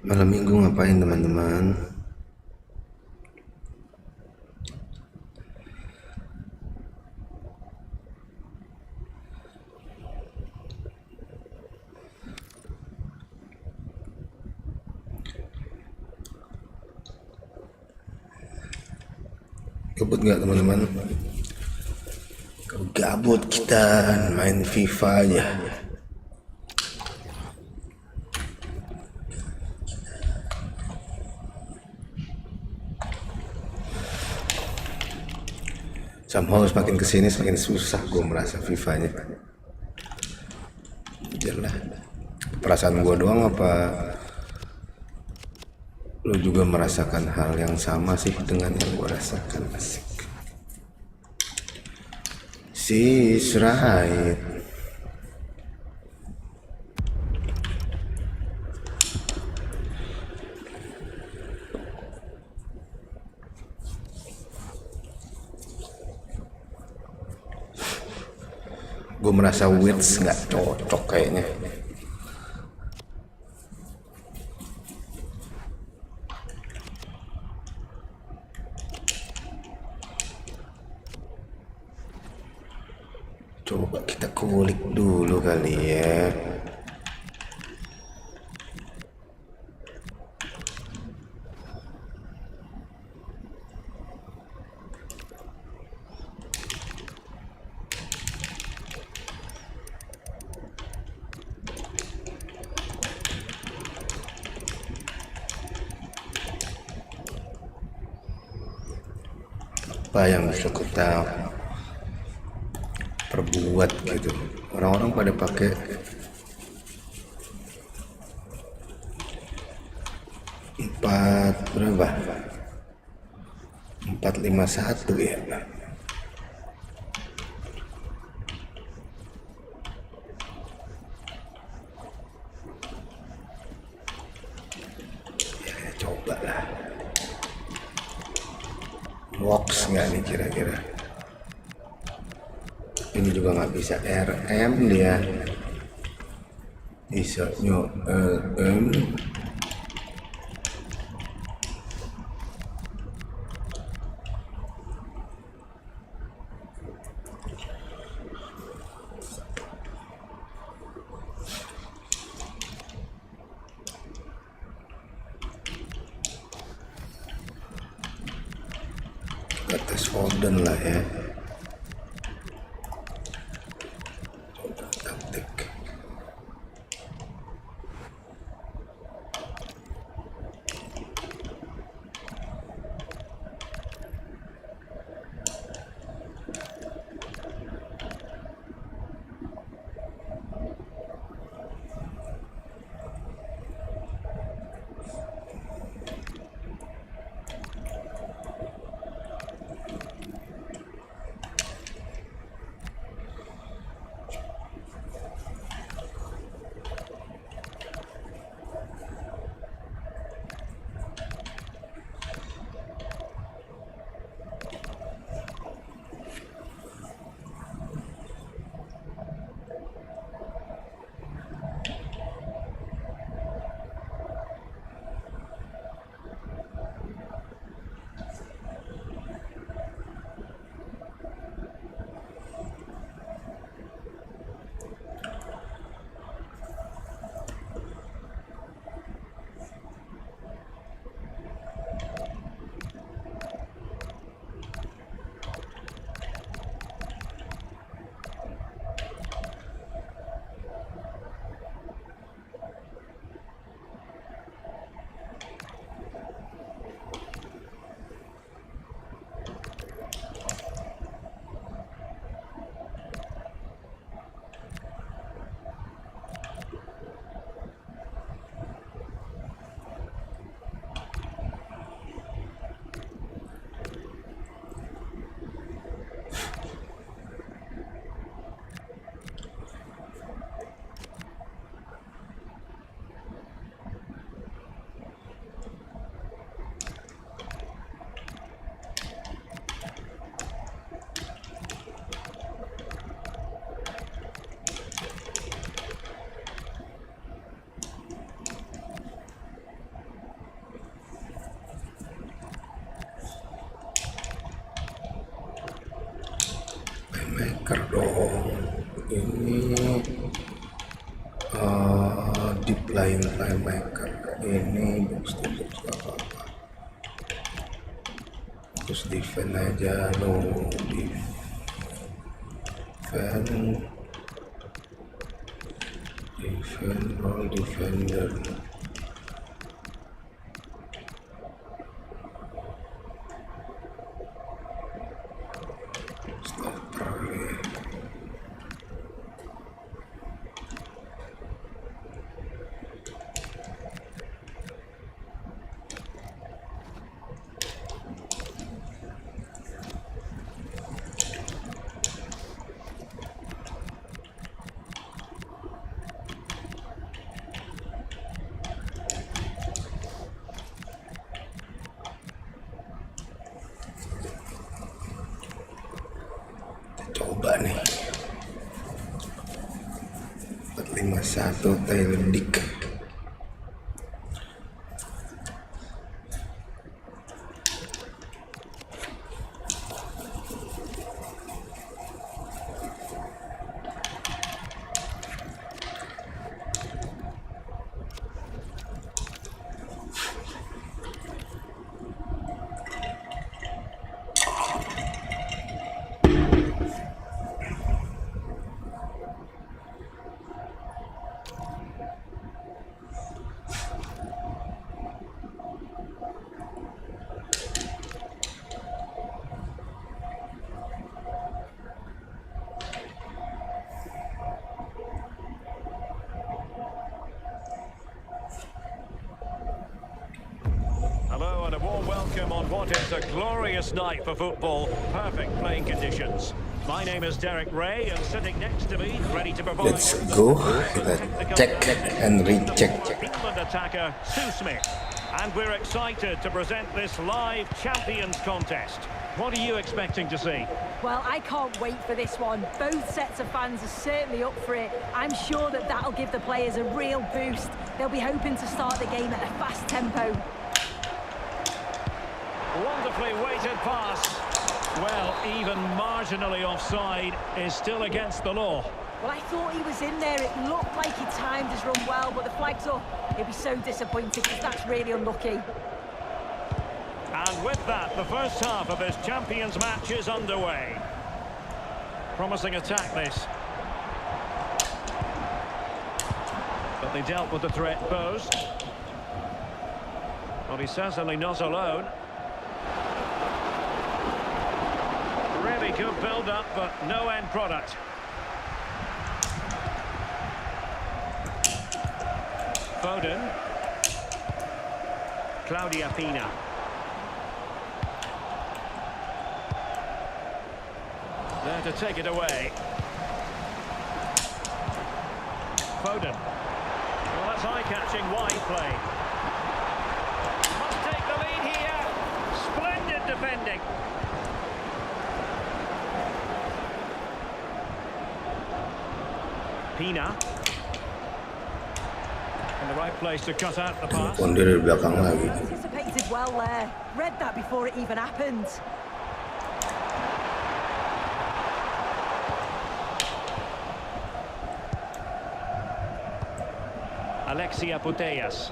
Malam minggu ngapain teman-teman? Gabut nggak teman-teman? Gabut kita main FIFA aja. Somehow semakin kesini semakin susah gue merasa FIFA-nya. Jelas. Perasaan gue doang apa lo juga merasakan hal yang sama sih dengan yang gue rasakan? Asik. She's right. Gue merasa Wits nggak cocok kayaknya. Coba kita kulik dulu kali ya. Apa yang bisa kita perbuat gitu? Orang-orang pada pakai berapa? 451 ya. Ya coba lah. Works nggak nih kira-kira? Ini juga nggak bisa RM dia. Bisa atas Foden lah ya. Taktik. dong. Ini deep lying playmaker. Ini box to box gak apa-apa. Terus defend aja lo, defend all defender. Coba nih 451 Taylor Dick. Hello and a warm welcome on what is a glorious night for football. Perfect playing conditions. My name is Derek Ray and sitting next to me, ready to provide... Let's go. Kita check and recheck. England attacker Sue Smith. And we're excited to present this live Champions contest. What are you expecting to see? Well, I can't wait for this one. Both sets of fans are certainly up for it. I'm sure that that'll give the players a real boost. They'll be hoping to start the game at a fast tempo. Wonderfully weighted pass. Well, even marginally offside is still against the law. Well, I thought he was in there. It looked like he timed his run well, but the flag's up. He'll be so disappointed because that's really unlucky. And with that, the first half of this Champions match is underway. Promising attack, this. But they dealt with the threat posed. Well, he's certainly not alone. Really good build-up, but no end product. Foden. Claudia Pina. There to take it away. Foden. Well, that's eye-catching wide play. Must take the lead here. Splendid defending. Pina. In the right place to cut out the pass. Dari belakang lagi. Anticipated well there. Read that before it even happened. Alexia Putellas.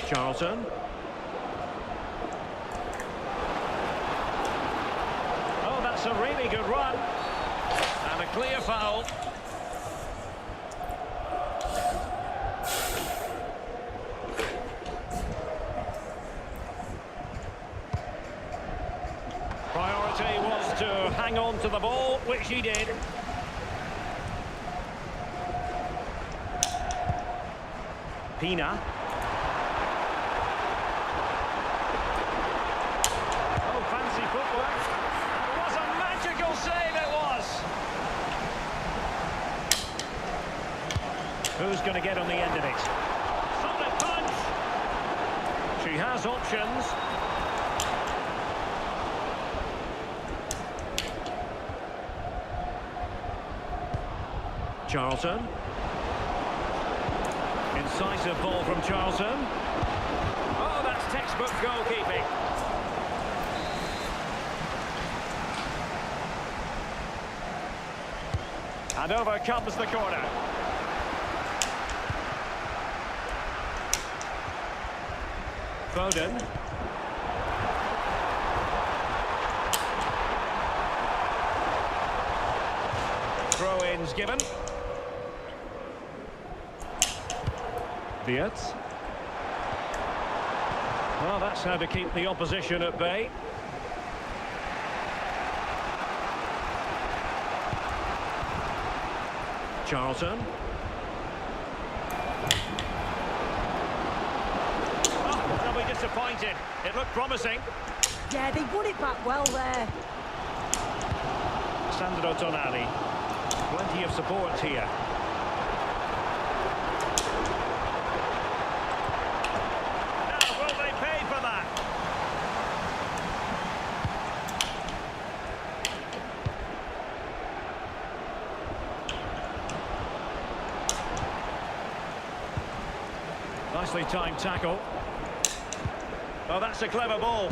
Charlton. Oh, that's a really good run. And a clear foul. Priority was to hang on to the ball, which he did. Pina. Oh, fancy footwork. What a magical save it was. Who's going to get on the end of it? Solid punch. She has options. Charlton. Incisive ball from Charlton. Oh, that's textbook goalkeeping. And over comes the corner. Foden. Throw-ins given. Wirtz. Well, that's how to keep the opposition at bay. Charlton. Oh, they'll be disappointed. It looked promising. Yeah, they won it back well there. Sandro Tonali. Plenty of support here. Now, will they pay for that? Nicely timed tackle. Oh, that's a clever ball.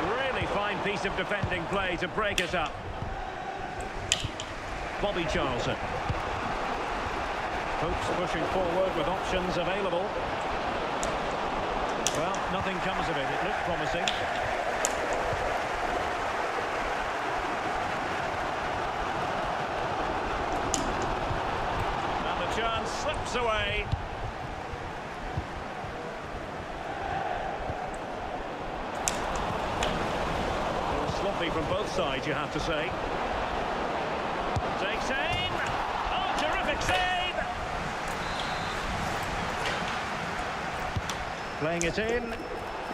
Really fine piece of defending play to break it up. Bobby Charlton. Hopes pushing forward with options available. Well, nothing comes of it. It looks promising. And the chance slips away. Sloppy from both sides, you have to say. Takes aim. Oh, terrific save! Playing it in.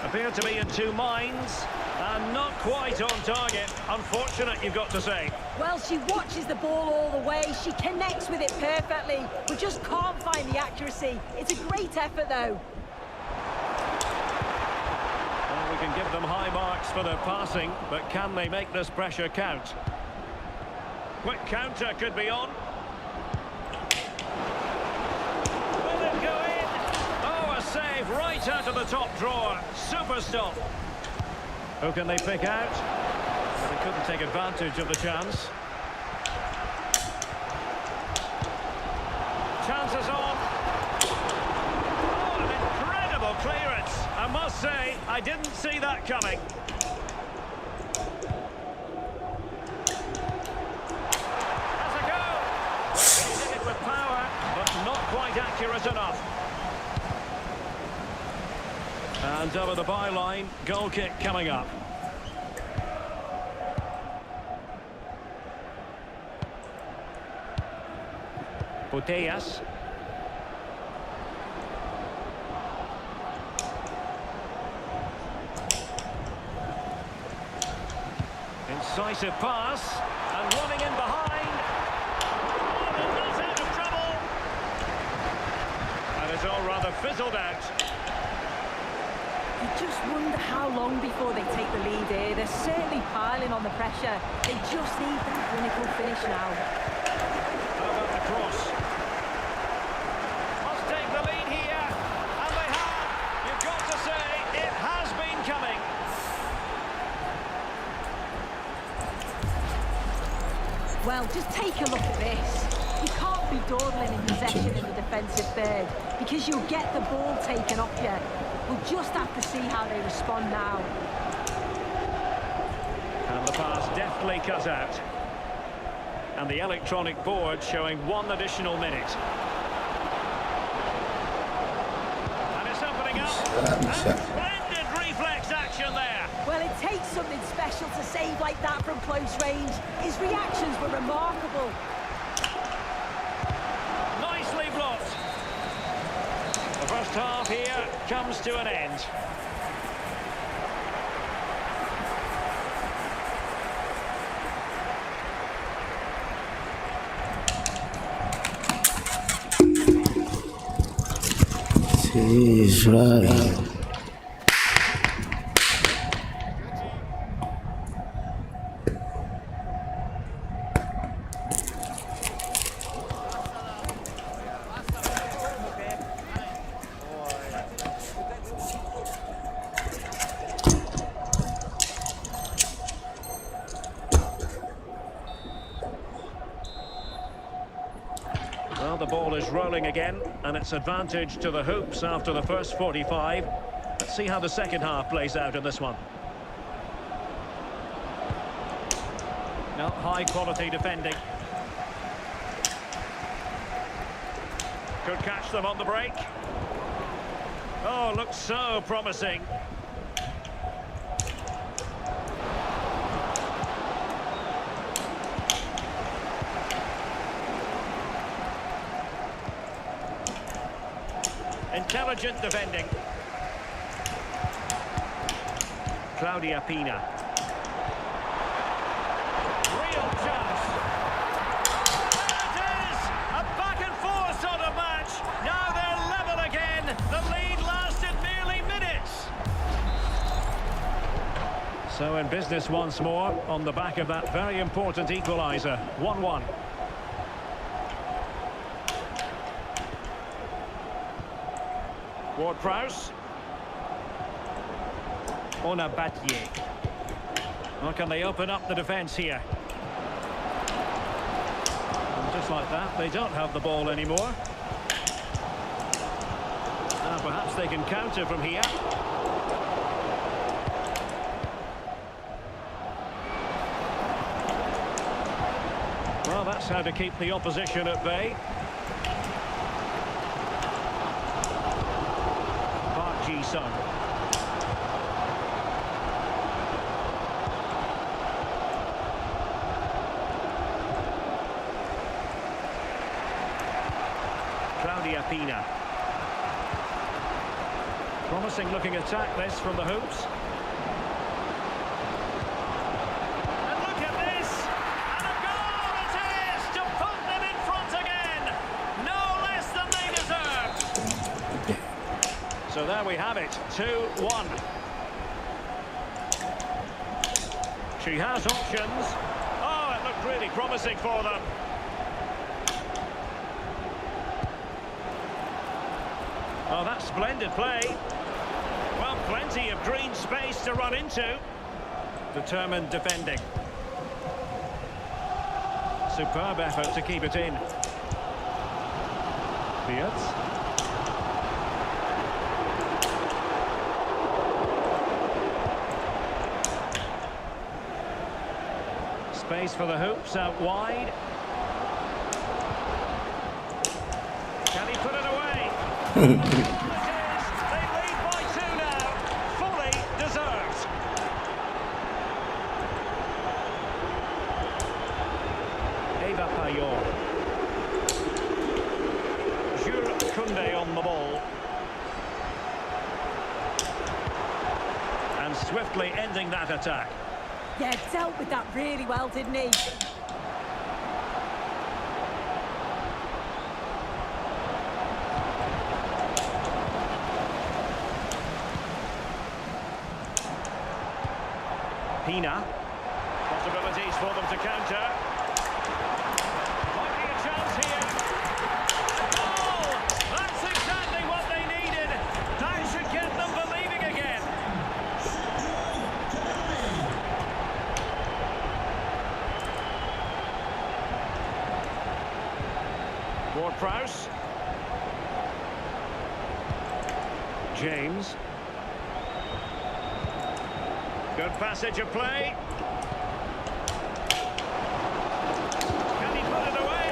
Appeared to be in two minds. And not quite on target. Unfortunate, you've got to say. Well, she watches the ball all the way. She connects with it perfectly, but just can't find the accuracy. It's a great effort, though. Well, we can give them high marks for their passing, but can they make this pressure count? Quick counter could be on. Will it go in? Oh, a save right out of the top drawer. Super stop. Who can they pick out? But they couldn't take advantage of the chance. Chances on. Oh, an incredible clearance. I must say, I didn't see that coming. Accurate enough. And over the byline, goal kick coming up. Putellas. Incisive pass and running in behind. It's all rather fizzled out. You just wonder how long before they take the lead here. They're certainly piling on the pressure. They just need that clinical finish now. How about the cross? Must take the lead here. And they have. You've got to say, it has been coming. Well, just take a look at this. You can't be dawdling in possession in the defensive third because you'll get the ball taken off you. We'll just have to see how they respond now. And the pass deftly cut out. And the electronic board showing 1 additional minute. And it's opening up. And splendid reflex action there. Well, it takes something special to save like that from close range. His reactions were remarkable. The first half here comes to an end. She's right. Well, the ball is rolling again, and it's advantage to the hoops after the first 45. Let's see how the second half plays out in this one. No, high-quality defending. Could catch them on the break. Oh, looks so promising. Intelligent defending. Claudia Pina. Real chance. There it is! A back and forth sort of match. Now they're level again. The lead lasted merely minutes. So in business once more on the back of that very important equaliser. 1-1. Ward-Prowse. Ona Battier. Well, can they open up the defence here? And just like that, they don't have the ball anymore. Perhaps they can counter from here. Well, that's how to keep the opposition at bay. Ji-sung. Claudia Pina. Promising looking attack this from the hoops. And look at this! And a goal it is to put them in front again! No less than they deserved! So there we have it, 2-1. She has options. Oh, it looked really promising for them. Oh, that's splendid play. Well, plenty of green space to run into. Determined defending. Superb effort to keep it in. Beards. Space for the hoops out wide. Can he put it away? It is. They lead by 2 now. Fully deserved. Eva Payor. Jules Koundé on the ball. And swiftly ending that attack. Yeah, dealt with that really well, didn't he? Pina. Possibilities for them to counter. Might be a chance here. Oh! That's exactly what they needed. That should get them believing again. Ward-Prowse. James. Good passage of play. Can he put it away?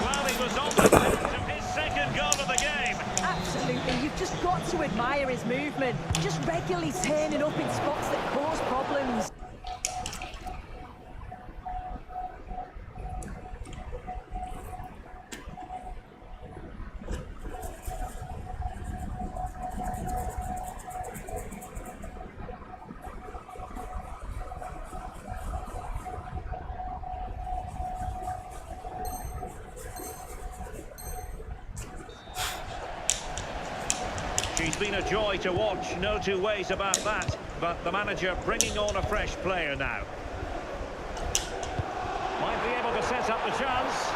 Well, he was on the verge of his second goal of the game. Absolutely, you've just got to admire his movement. Just regularly turning up in spots that cause problems. She's been a joy to watch, no two ways about that. But the manager bringing on a fresh player now. Might be able to set up the chance.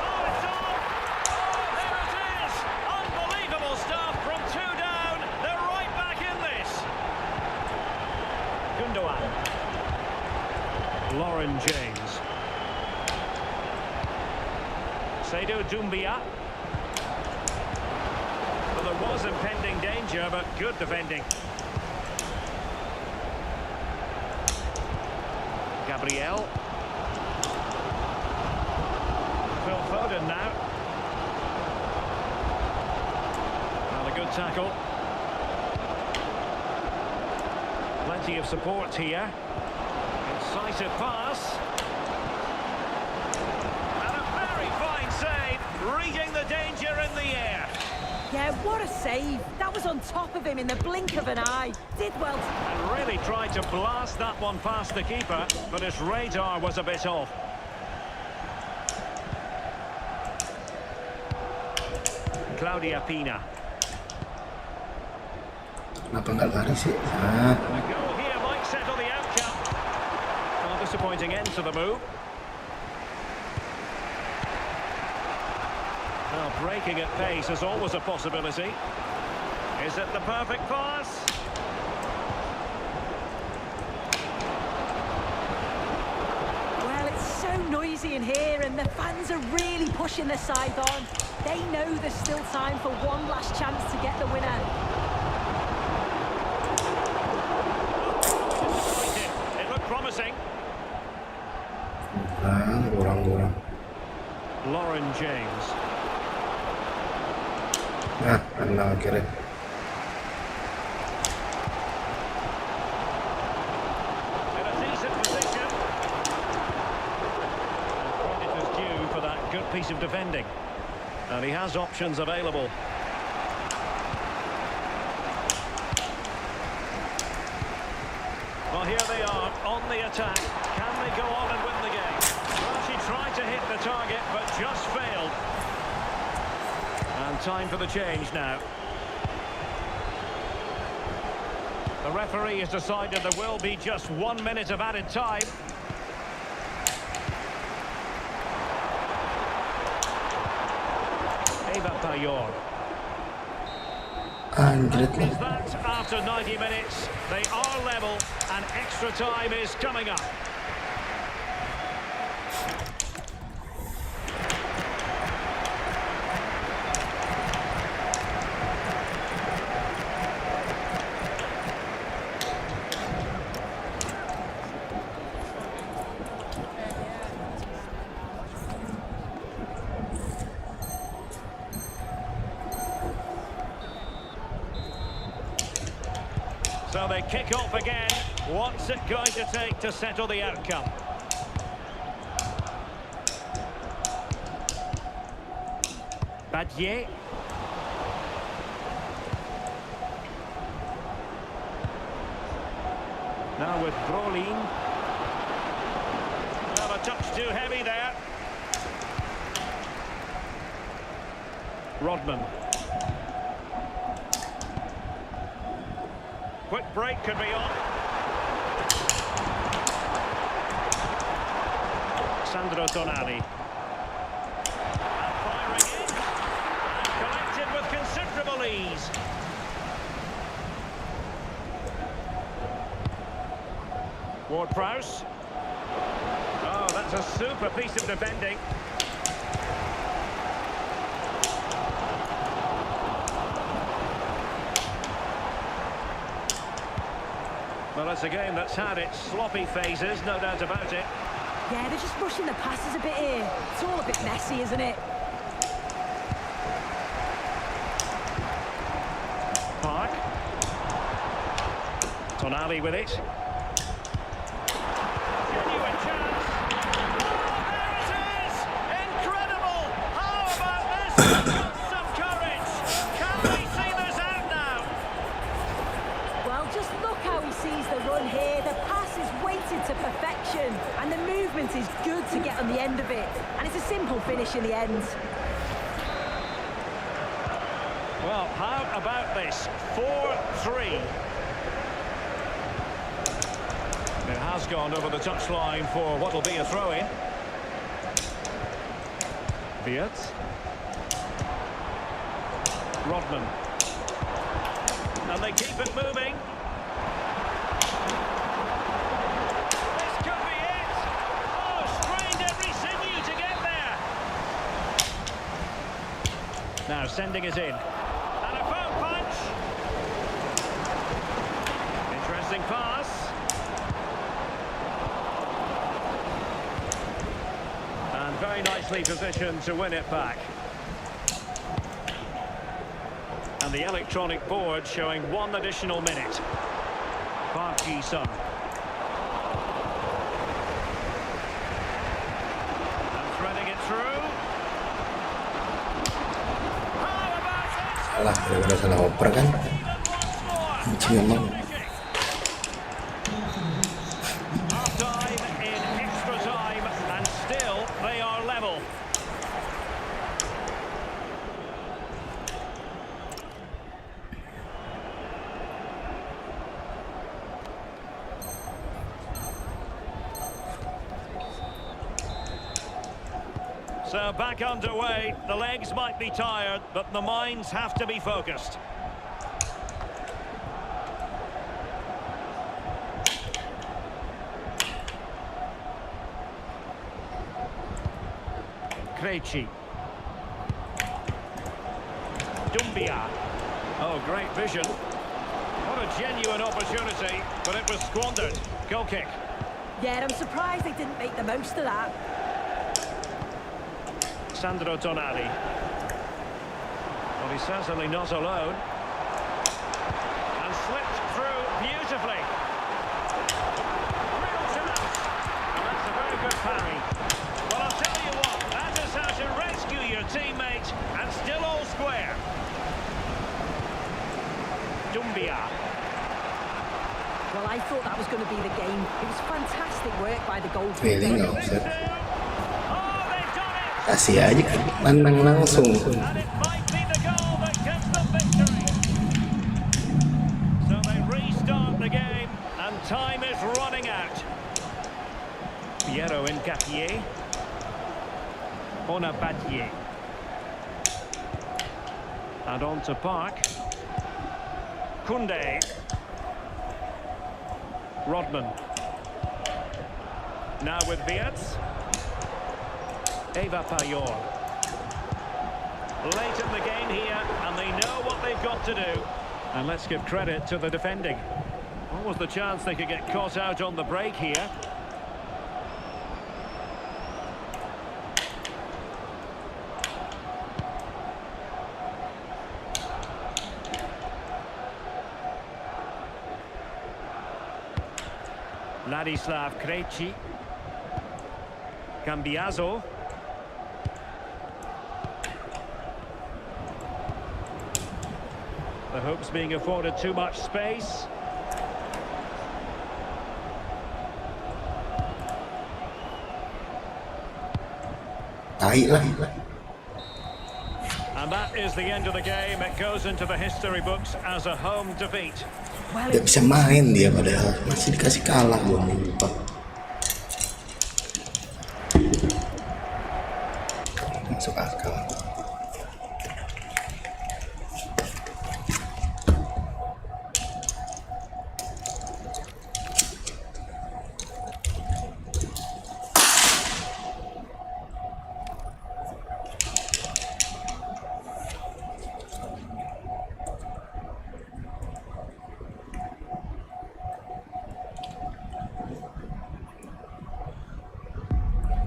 Oh, it's on! Oh, there it is! Unbelievable stuff from 2 down. They're right back in this. Gundogan. Lauren James. Seydou Doumbia. Well, there was impending danger, but good defending. Gabriel. Phil Foden now. Well, a good tackle. Plenty of support here. Incisive pass. And a very fine save, reading the danger in the air. Yeah, what a save. That was on top of him in the blink of an eye. Did well. And really tried to blast that one past the keeper, but his radar was a bit off. Claudia Pina. Kenapa nggak lari sih? A goal here might settle the outcome. Well, disappointing end to the move. Well, breaking at pace is always a possibility. Is it the perfect pass? Well, it's so noisy in here and the fans are really pushing their side on. They know there's still time for one last chance to get the winner. It looked promising. Kurang. Lauren James. Nah, kena akhirnya. In a decent position. And credit is due for that good piece of defending. And he has options available. Well, here they are on the attack. Can they go on and win the game? Well, she tried to hit the target, but just failed. And time for the change now. The referee has decided there will be just 1 minute of added time. Eva Payor. Anjrit Is lah. that after 90 minutes? They are level and extra time is coming up. So they kick off again. What's it going to take to settle the outcome? Badier. Now with Brolin. Well, a touch too heavy there. Rodman. Quick break could be on. Sandro Tonali. And firing in. And collected with considerable ease. Ward-Prowse. Oh, that's a super piece of defending. Well, it's a game that's had its sloppy phases, no doubt about it. Yeah, they're just rushing the passes a bit here. It's all a bit messy, isn't it? Park. Tonali with it. Genuine chance. Oh, there it is! Incredible! How about this? Got some courage. Can we see this out now? Well, just look how he sees the run here. The pass is weighted to perfection, and the movement is good to get on the end of it. And it's a simple finish in the end. Well, how about this? 4-3. It has gone over the touchline for what will be a throw-in. Viet. Rodman. And they keep it moving. This could be it. Oh, strained every sinew to get there. sending it in. And a foul punch. Interesting pass. And very nicely positioned to win it back. And the electronic board showing 1 additional minute. Park Ji-sung. And threading it through. How about it? Salah, gara-gara salah oper kan. Anjing emang. Half time in extra time, and still they are level. So back underway. The legs might be tired, but the minds have to be focused. Krejci. Dumbia. Oh, great vision. What a genuine opportunity, but it was squandered. Goal kick. Yeah, I'm surprised they didn't make the most of that. Sandro Tonali. Well, he's certainly not alone. And slipped through beautifully. Real chance. And that's a very good parry. Well, I'll tell you what, that is how to rescue your teammate and still all square. Dumbia. Well, I thought that was going to be the game. It was fantastic work by the Feeling goalkeeper. offset. Oh, they've done it! Kasih aja kan, menang langsung. And it might be the goal that gives them victory. So they restart the game, and time is running out. Piero Incapié. Bonapatier. And on to Park. Koundé. Rodman. Now with Viets. Eva Payor. Late in the game here, and they know what they've got to do. And let's give credit to the defending. What was the chance they could get caught out on the break here? Ladislav Krejci. Cambiaso. The hopes being afforded too much space. And that is the end of the game. It goes into the history books as a home defeat. Well, Gak bisa main dia padahal masih dikasih kalah gua lupa. Masuk akal.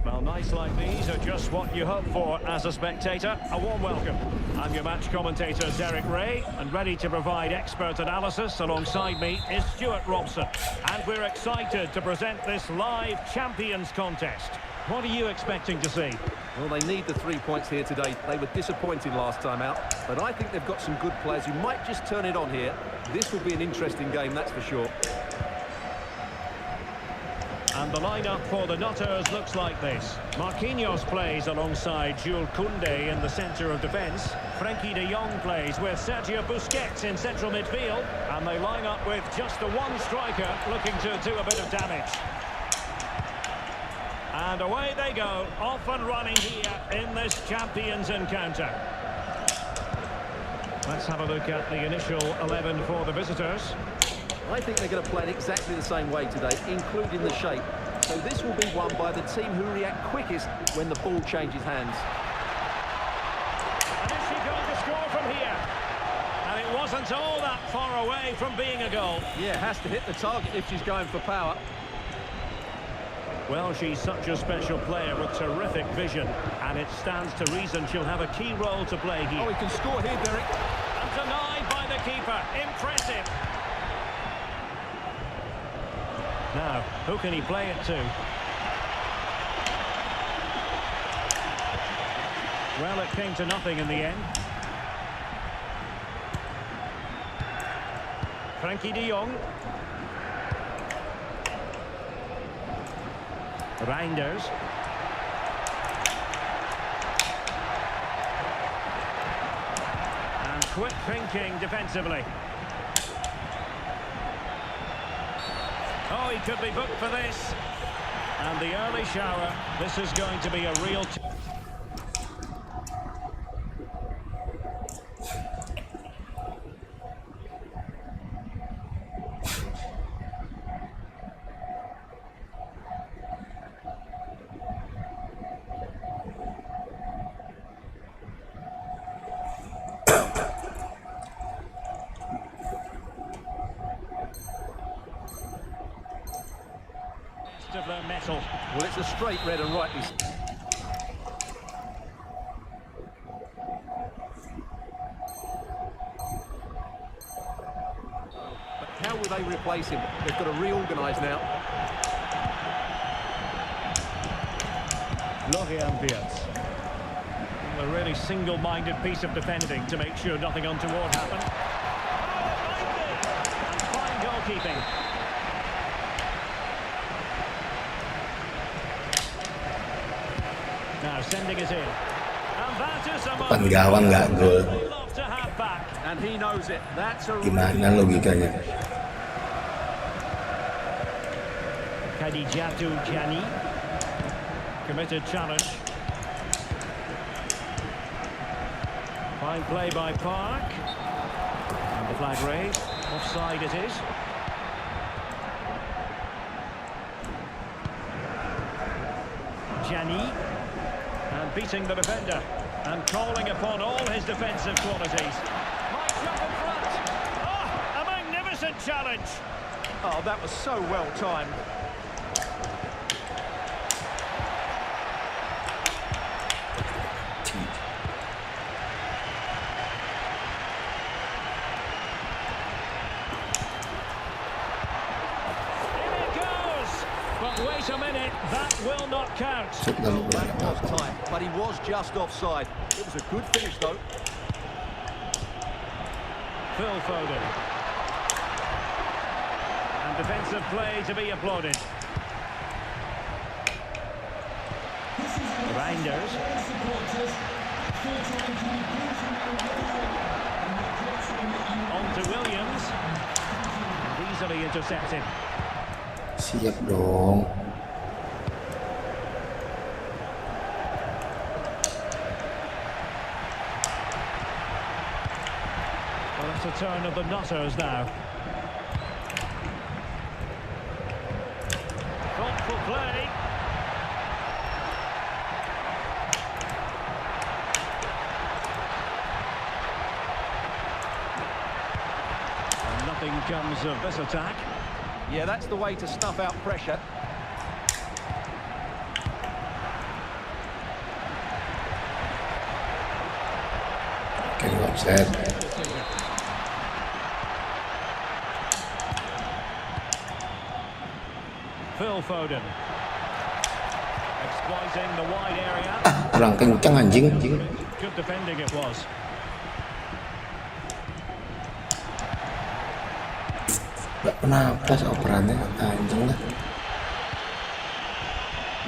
Well, nights like these are just what you hope for as a spectator. A warm welcome. I'm your match commentator, Derek Ray, and ready to provide expert analysis alongside me is Stuart Robson. And we're excited to present this live Champions contest. What are you expecting to see? Well, they need the 3 points here today. They were disappointed last time out, but I think they've got some good players who might just turn it on here. This will be an interesting game, that's for sure. And the lineup for the Nutters looks like this. Marquinhos plays alongside Jules Koundé in the centre of defence. Frenkie de Jong plays with Sergio Busquets in central midfield. And they line up with just the one striker looking to do a bit of damage. And away they go, off and running here in this Champions encounter. Let's have a look at the initial 11 for the visitors. I think they're going to play in exactly the same way today, including the shape. So this will be won by the team who react quickest when the ball changes hands. And is she going to score isn't all that far away from being a goal. Yeah, has to hit the target if she's going for power. Well, she's such a special player with terrific vision, and it stands to reason she'll have a key role to play here. Oh, he can score here, Derek. And denied by the keeper. Impressive. Now, who can he play it to? Well, it came to nothing in the end. Frankie de Jong. Reinders. And quick thinking defensively. Oh, he could be booked for this. And the early shower. This is going to be a real... of their metal. Well, it's a straight red and rightly. But how will they replace him? They've got to reorganise now. Lorient Beers. A really single-minded piece of defending to make sure nothing untoward happened. And fine goalkeeping. Now sending it in. And that is a Depan gawang nggak gol. love to have back. And he knows it. That's a Gimana logikanya? Khadijatu Jani. Committed challenge. Fine play by Park. And the flag raised. Offside it is. Jani. And beating the defender. And calling upon all his defensive qualities. Might jump in front. Oh, a magnificent challenge. Oh, that was so well timed. But wait a minute, that will not count. That was tight, but he was just offside. It was a good finish, though. Phil Foden. And defensive play to be applauded. Reinders. On to Williams. And easily intercepted. Siap dong. Well, it's a turn of the Nutters now. Thoughtful play. And nothing comes of this attack. Yeah, that's the way to snuff out pressure. Can you upset? Phil Foden. Exploiting the wide area. Kurang kencang anjing. Good defending it was. Gak pernah pas operannya anjing lah.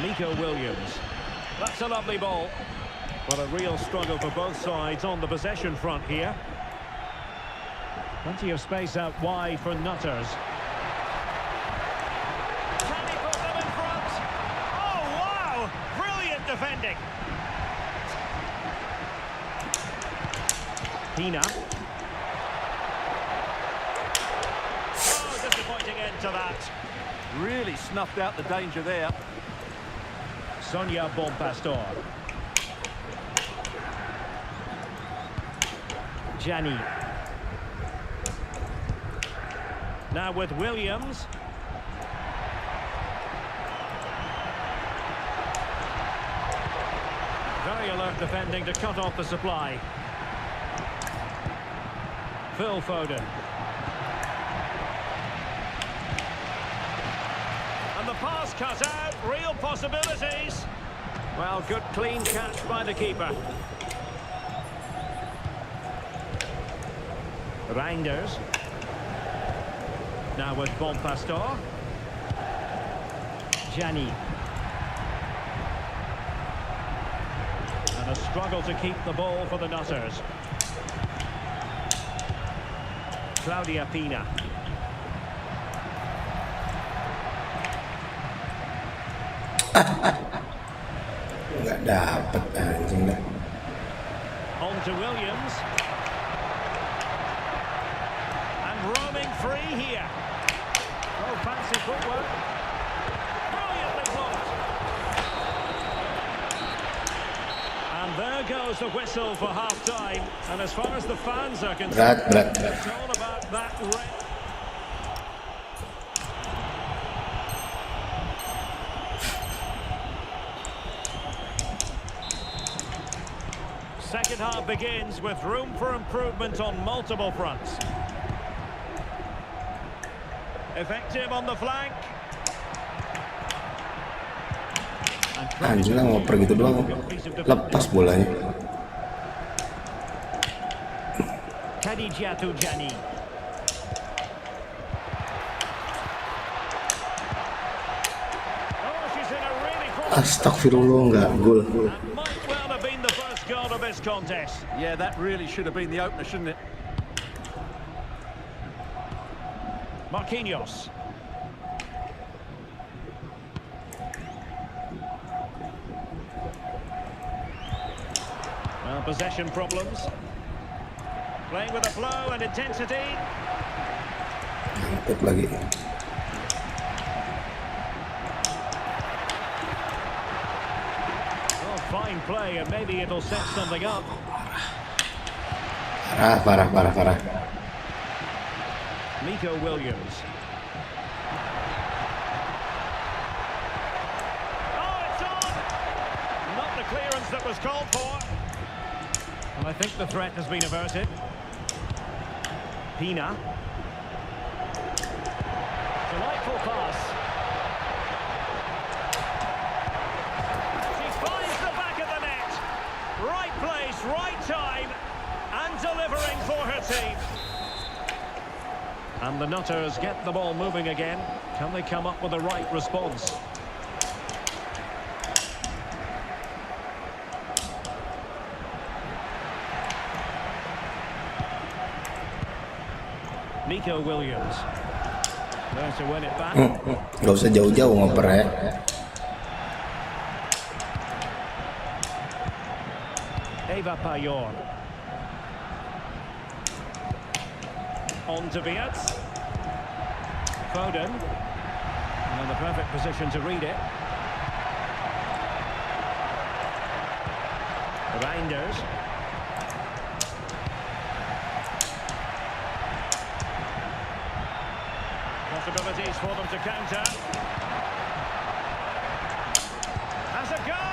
Nico Williams. That's a lovely ball. But a real struggle for both sides on the possession front here. Plenty of space out wide for Nutters. Can he put them in front? Oh, wow! Brilliant defending. Pina. Oh, disappointing end to that. Really snuffed out the danger there. Sonia Bonpastor. Jani. Now with Williams. Very alert defending to cut off the supply. Phil Foden. And the pass cut out. Real possibilities. Well, good clean catch by the keeper. Reinders. Now with Bonpastor. Gianni. And a struggle to keep the ball for the Nutters. Claudia Pina. Nggak dapet anjing dah. On to Williams. And roaming free here. Oh, fancy footwork. Brilliantly blocked. And there goes the whistle for half-time. And as far as the fans are concerned, it's all about that red. Second half begins with room for improvement on multiple fronts. Effective on the flank. Anjing lah, ngoper gitu doang. Lepas bolanya. Khadijatu Gianni. Oh, she's in a really Astagfirullah, nggak gol. might well have been the first goal of this contest. Yeah, that really should have been the opener, shouldn't it? Marquinhos. Well, possession problems. Playing with a flow and intensity. Ngikut lagi. Oh, fine play, and maybe it'll set something up. Parah. Nico Williams. Oh, it's on! Not the clearance that was called for. And I think the threat has been averted. Pina. Delightful pass. She finds the back of the net. Right place, right time, and delivering for her team. And the Nutters get the ball moving again. Can they come up with the right response? Nico Williams. There to win it back. Gak usah jauh-jauh ngoper ya. Eva Payor. On to Viets. Foden. And the perfect position to read it. Reinders. Possibilities for them to counter. Has a go!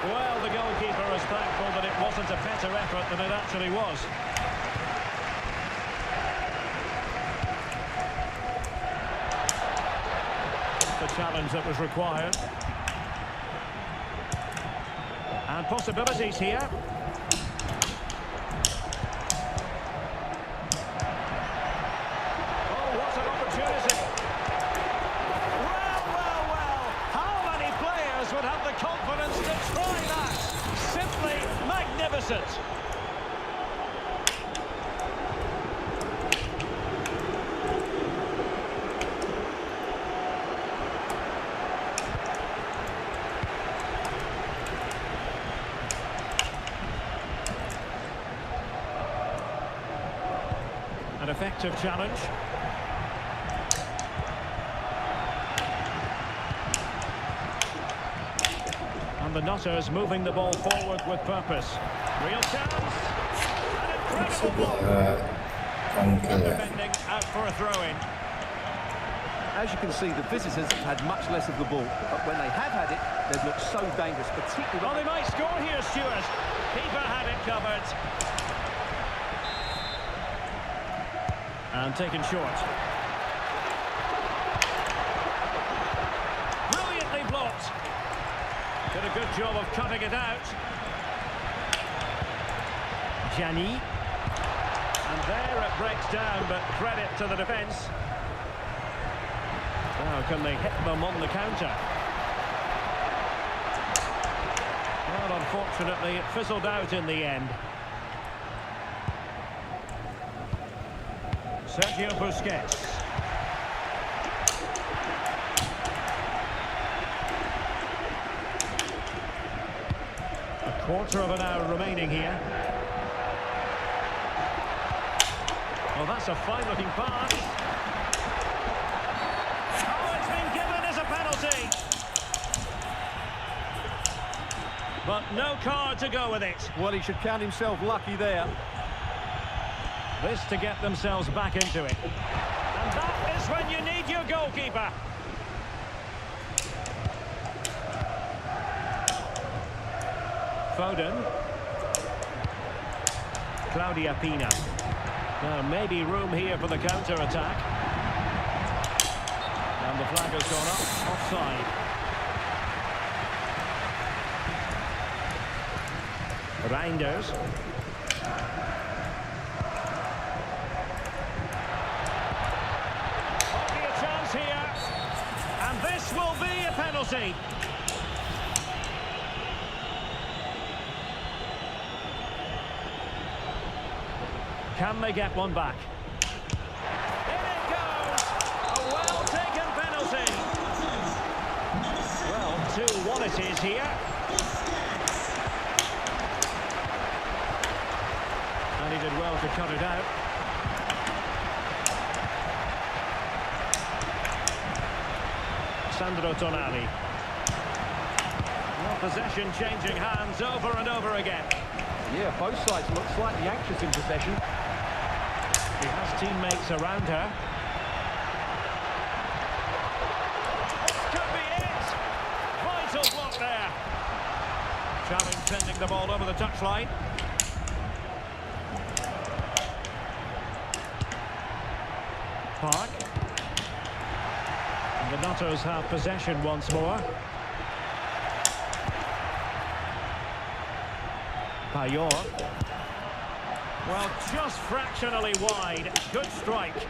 Well, the goalkeeper is thankful that it wasn't a better effort than it actually was. The challenge that was required. And possibilities here. Oh, what an opportunity. Well. How many players would have the confidence to try that? Simply magnificent. An effective challenge. And the Nutters moving the ball forward with purpose. Real chance. An incredible block. Defending out for a throw-in. As you can see, the visitors have had much less of the ball, but when they have had it, they've looked so dangerous, particularly... Well, they might score here, Stuart. Keeper had it covered. And taken short. Brilliantly blocked. Did a good job of cutting it out. Gianni. And there it breaks down, but credit to the defence. Now can they hit them on the counter? Well, unfortunately, it fizzled out in the end. Sergio Busquets. A quarter of an hour remaining here. Well, that's a fine-looking pass. Oh, it's been given as a penalty. But no card to go with it. Well, he should count himself lucky there. This to get themselves back into it. And that is when you need your goalkeeper. Foden. Claudia Pina. Now maybe room here for the counter-attack. And the flag has gone up, offside. Reinders. Hardly a chance here. And this will be a penalty. Can they get one back? In it goes! A well-taken penalty. Well, 2-1 it is here. And he did well to cut it out. Sandro Tonali. Well, possession changing hands over and over again. Yeah, both sides look slightly anxious in possession. He has teammates around her. Could be it! Vital block there. Challenge sending the ball over the touchline. Park. And the Nutters have possession once more. Payor. Well, just fractionally wide. Good strike.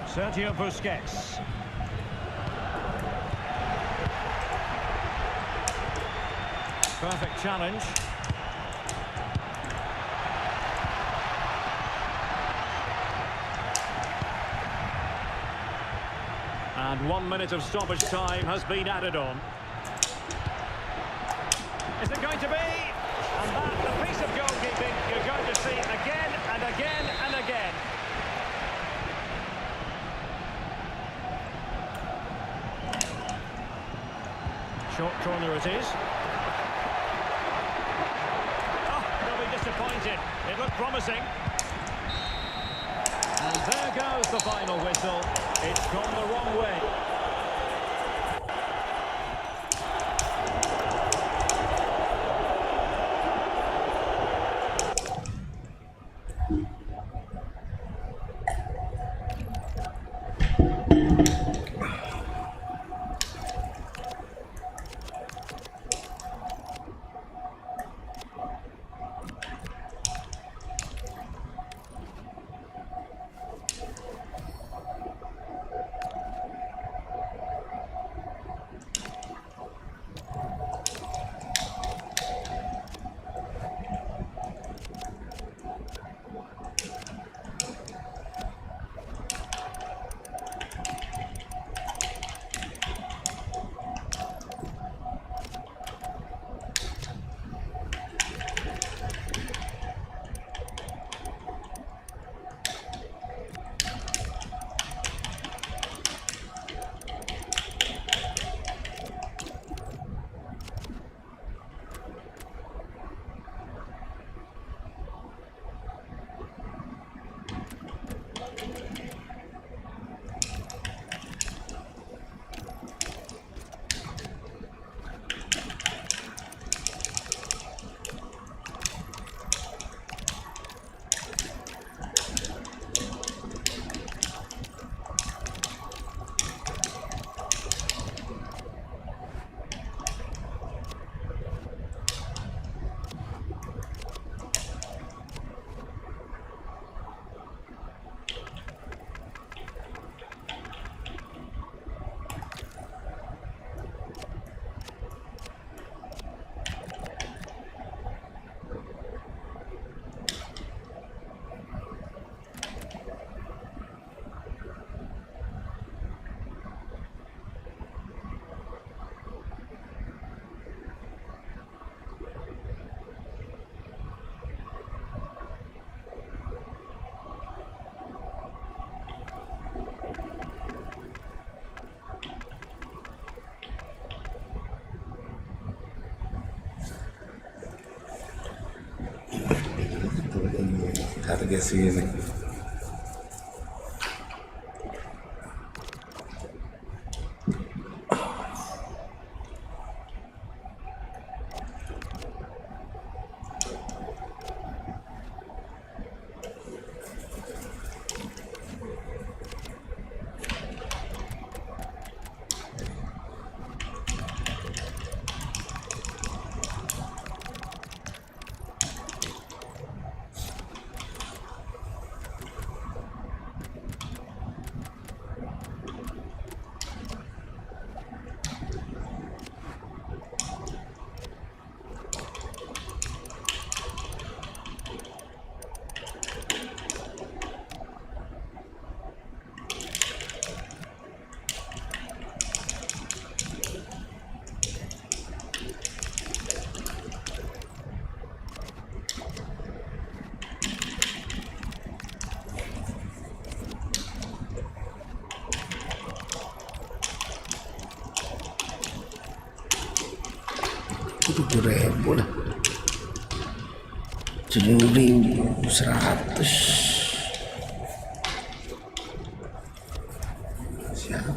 Sergio Busquets. Perfect challenge. And 1 minute of stoppage time has been added on. Is it going to be? And that, the piece of goalkeeping you're going to see again and again and again. Short corner it is. Oh, they'll be disappointed. It looked promising. And there goes the final whistle. It's gone the wrong way. harga segini. Itu 7.000 lah, 7.100. Siapa?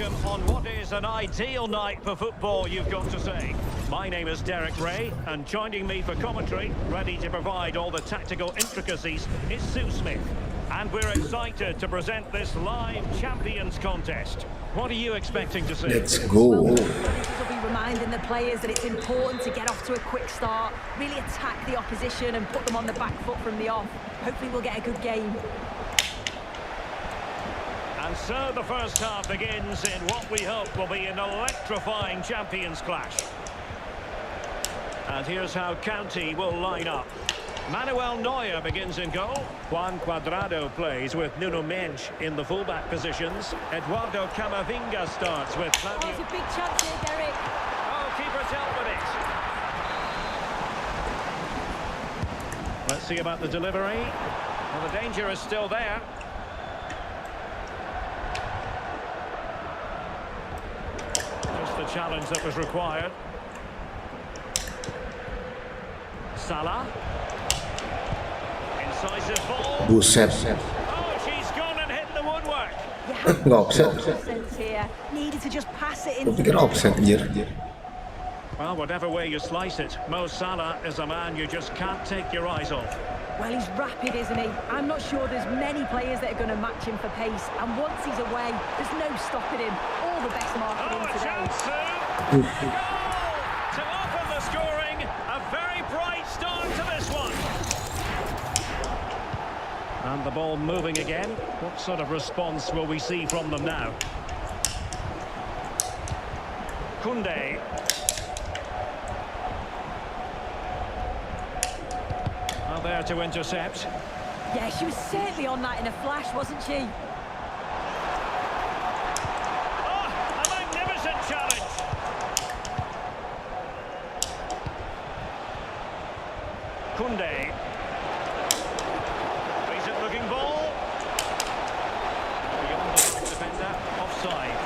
welcome on what is an ideal night for football, you've got to say. My name is Derek Ray, and joining me for commentary, ready to provide all the tactical intricacies, is Sue Smith. And we're excited to present this live Champions contest. What are you expecting to see? Let's go. Well, will be reminding the players that it's important to get off to a quick start, really attack the opposition and put them on the back foot from the off. Hopefully we'll get a good game. And so the first half begins in what we hope will be an electrifying Champions clash. And here's how County will line up. Manuel Neuer begins in goal. Juan Cuadrado plays with Nuno Mendes in the fullback positions. Eduardo Camavinga starts with Claudio. Oh, it's a big chance here, Derek. Oh, keeper dealt with it. Let's see about the delivery. Well, the danger is still there. Just the challenge that was required. Salah. Incisive ball. Buset. Oh, she's gone and hit the woodwork. Nggak offset. Sense here. Needed to just pass it Gue in. pikir offset anjir. Well, whatever way you slice it, Mo Salah is a man you just can't take your eyes off. Well, he's rapid, isn't he? I'm not sure there's many players that are going to match him for pace. And once he's away, there's no stopping him. All the best marking Oh, him a today. chance, Sue. Goal! To open the scoring, a very bright start to this one. And the ball moving again. What sort of response will we see from them now? Koundé. Well, there to intercept. Yeah, she was certainly on that in a flash, wasn't she? Oh, a magnificent challenge. Koundé. Decent looking ball. Beyond the defender, offside.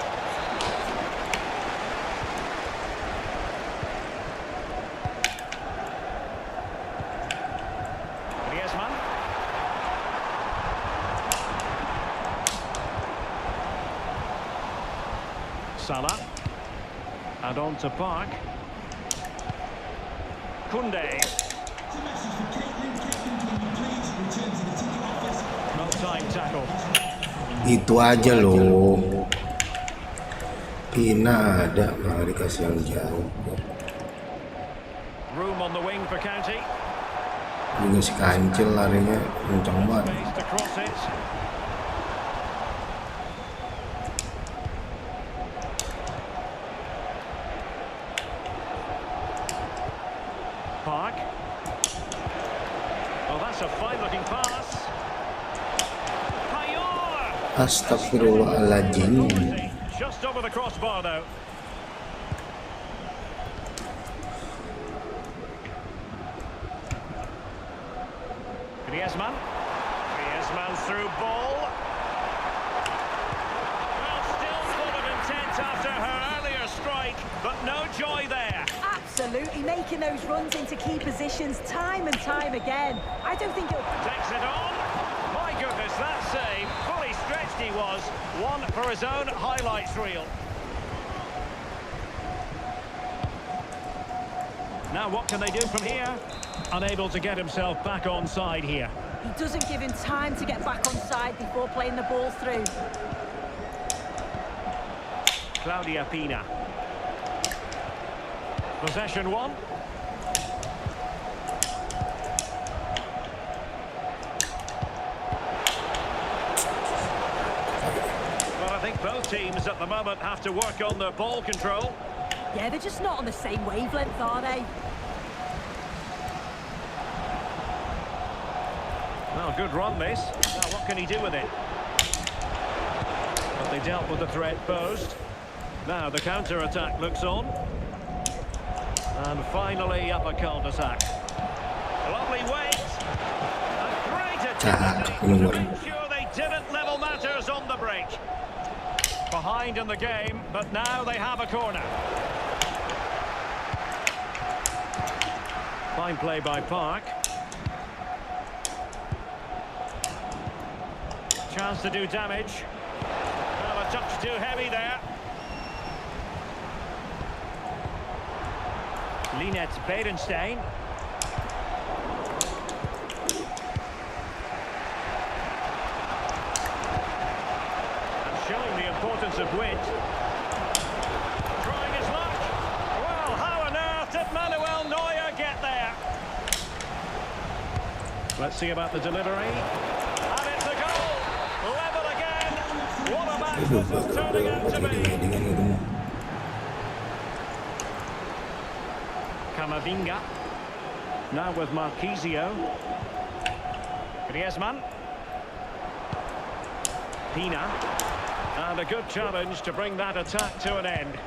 Griezmann. Salah. And on to Park. Koundé. No time tackle. Itu aja loh. Pina ada, malah dikasih yang jauh. Room on the wing for County. Juga si kancil larinya kencang banget. Space to cross it. Park. Oh, that's a fine-looking pass. Payor. Astagfirullahaladzim. Just over the crossbar, though. Griezmann. Griezmann through ball. Well, still full of intent after her earlier strike, but no joy there. Absolutely, making those runs into key positions time and time again. I don't think it'll... Takes it on. My goodness, that save. Fully stretched he was. One for his own highlights reel. Now what can they do from here? Unable to get himself back on side here. He doesn't give him time to get back on side before playing the ball through. Claudia Pina. Possession one. Well, I think both teams at the moment have to work on their ball control. Yeah, they're just not on the same wavelength, are they? Well, good run, this. Now, what can he do with it? But they dealt with the threat posed. Now, the counter-attack looks on. And finally, up a cul-de-sac. Lovely weight. A great attempt to ensure they didn't level matters on the break. Behind in the game, but now they have a corner. Fine play by Park. Chance to do damage. Well, a touch too heavy there. Linette Berenstein. And showing the importance of wit. Trying his luck. Well, how on earth did Manuel Neuer get there? Let's see about the delivery. And it's a goal. Level again. What a match this is turning out to be. Camavinga. Now with Marquisio. Griezmann. Pina. And a good challenge to bring that attack to an end.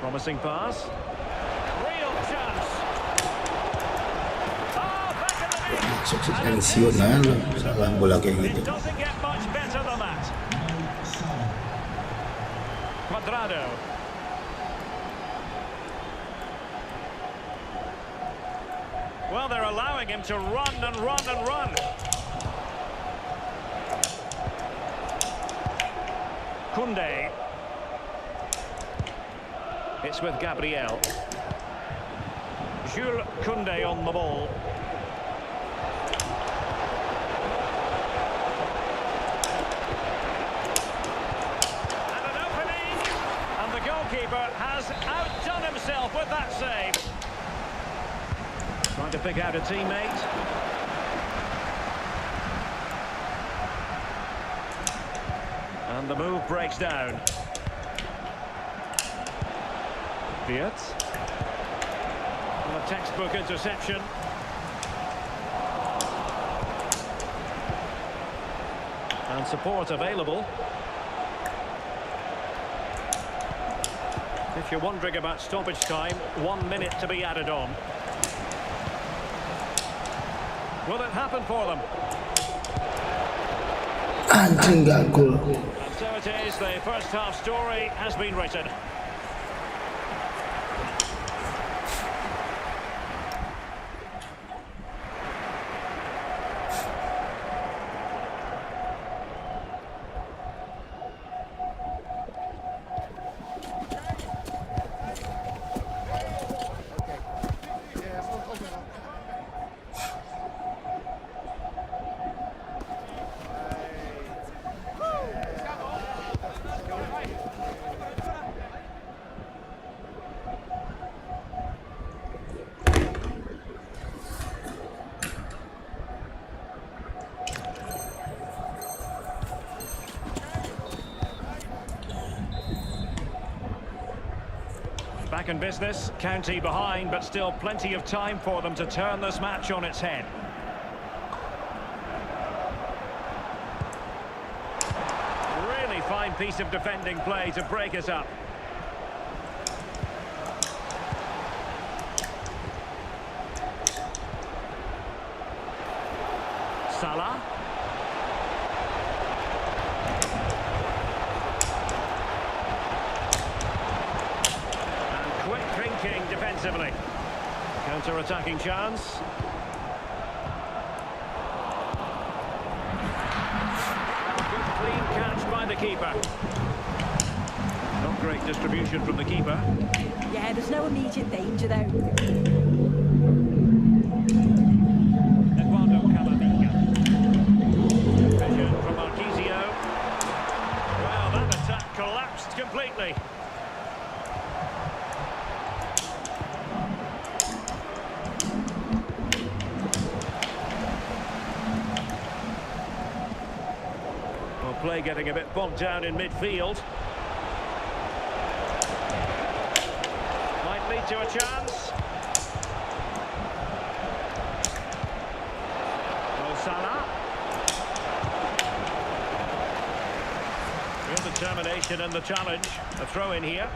Promising pass. Real chance. Oh, back in the net. Sukses pensiunan loh, salah bola kayak gitu. It doesn't get much better than that. Cuadrado. Well, they're allowing him to run and run and run. Koundé. It's with Gabriel. Jules Koundé on the ball. And an opening. And the goalkeeper has outdone himself with that save. Trying to pick out a teammate. And the move breaks down. Fiat. And a textbook interception. And support available. If you're wondering about stoppage time, 1 minute to be added on. Will it happen for them? Anjing gak gol. And so it is, the first half story has been written. Back in business, County behind, but still plenty of time for them to turn this match on its head. Really fine piece of defending play to break us up. Salah. Defensively. Counter-attacking chance. Good clean catch by the keeper. Not great distribution from the keeper. Yeah, there's no immediate danger though. Eduardo Camavinga. Vision from Marquisio. Well, that attack collapsed completely. Play getting a bit bogged down in midfield. Might lead to a chance. Mo Salah. Real determination in the challenge. A throw in here.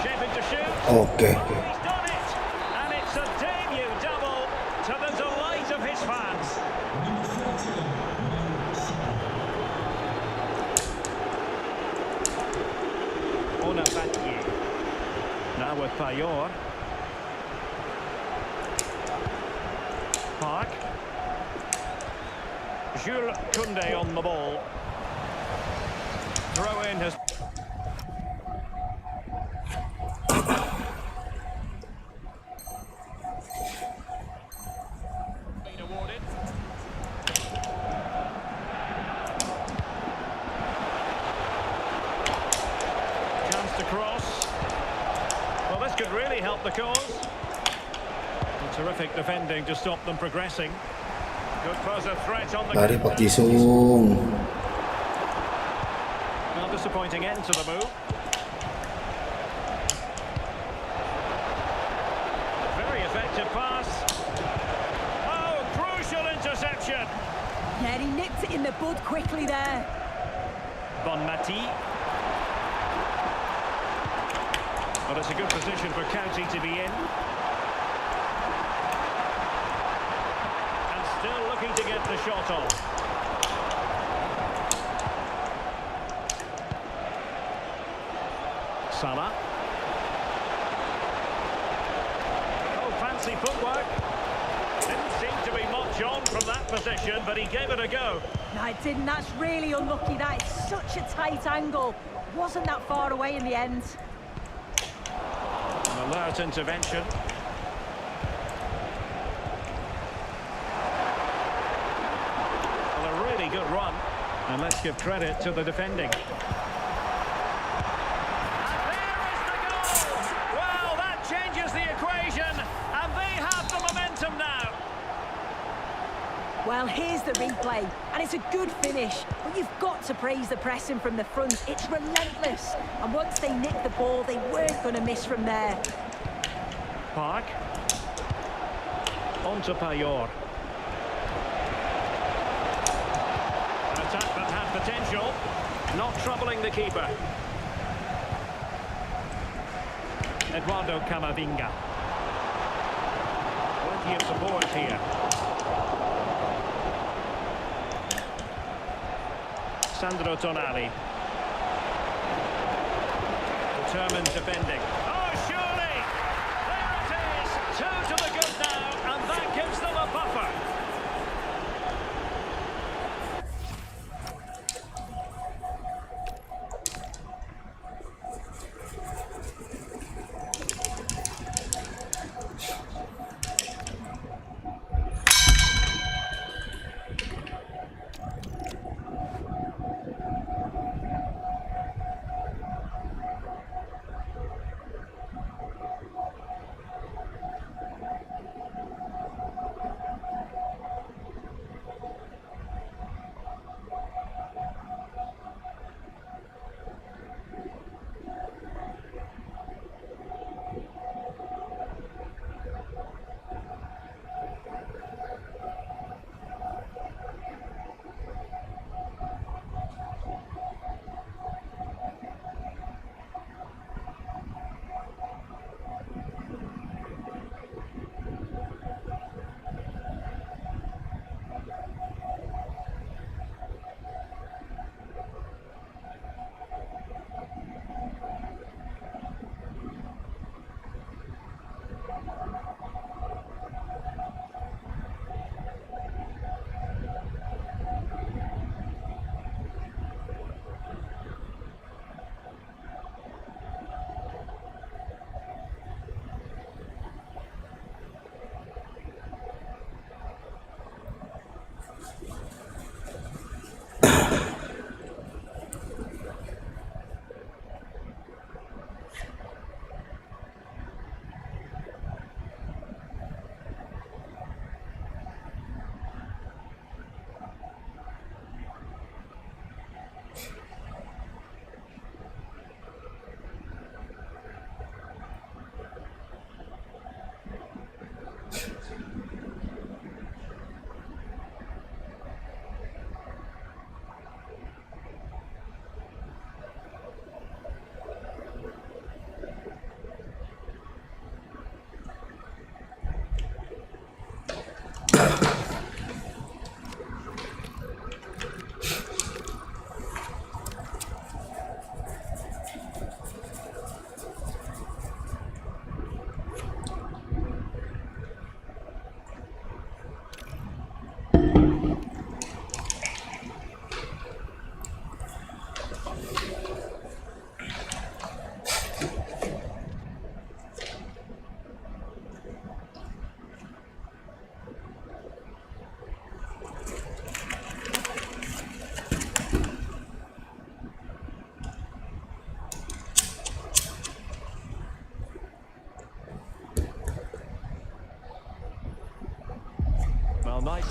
Shaping to shoot. Okay. He's done it. And it's a debut double to the delight of his fans. Onabati. Now with Payor. Park. Jules Koundé on the ball. Throw in has been awarded. Chance to cross. Well, this could really help the cause. Terrific defending to stop them progressing. Could pose a threat on the Lari Pak Jisung. Well, disappointing end to the move. Very effective pass. Oh, crucial interception. Yeah, he nipped it in the bud quickly there. Bonmati. Well, it's a good position for County to be in. Still looking to get the shot on. Salah. Oh, fancy footwork. Didn't seem to be much on from that position, but he gave it a go. No, it didn't. That's really unlucky. That is such a tight angle. Wasn't that far away in the end. An alert intervention. Good run, and let's give credit to the defending. And there is the goal! Well, that changes the equation, and they have the momentum now. Well, here's the replay, and it's a good finish, but you've got to praise the pressing from the front. It's relentless, and once they nick the ball, they weren't going to miss from there. Park. On to Payor. Attack that had potential, not troubling the keeper. Eduardo Camavinga. Plenty of support here. Sandro Tonali. Determined defending. Oh, surely! There it is! 2 to the good now, and that gives them a buffer.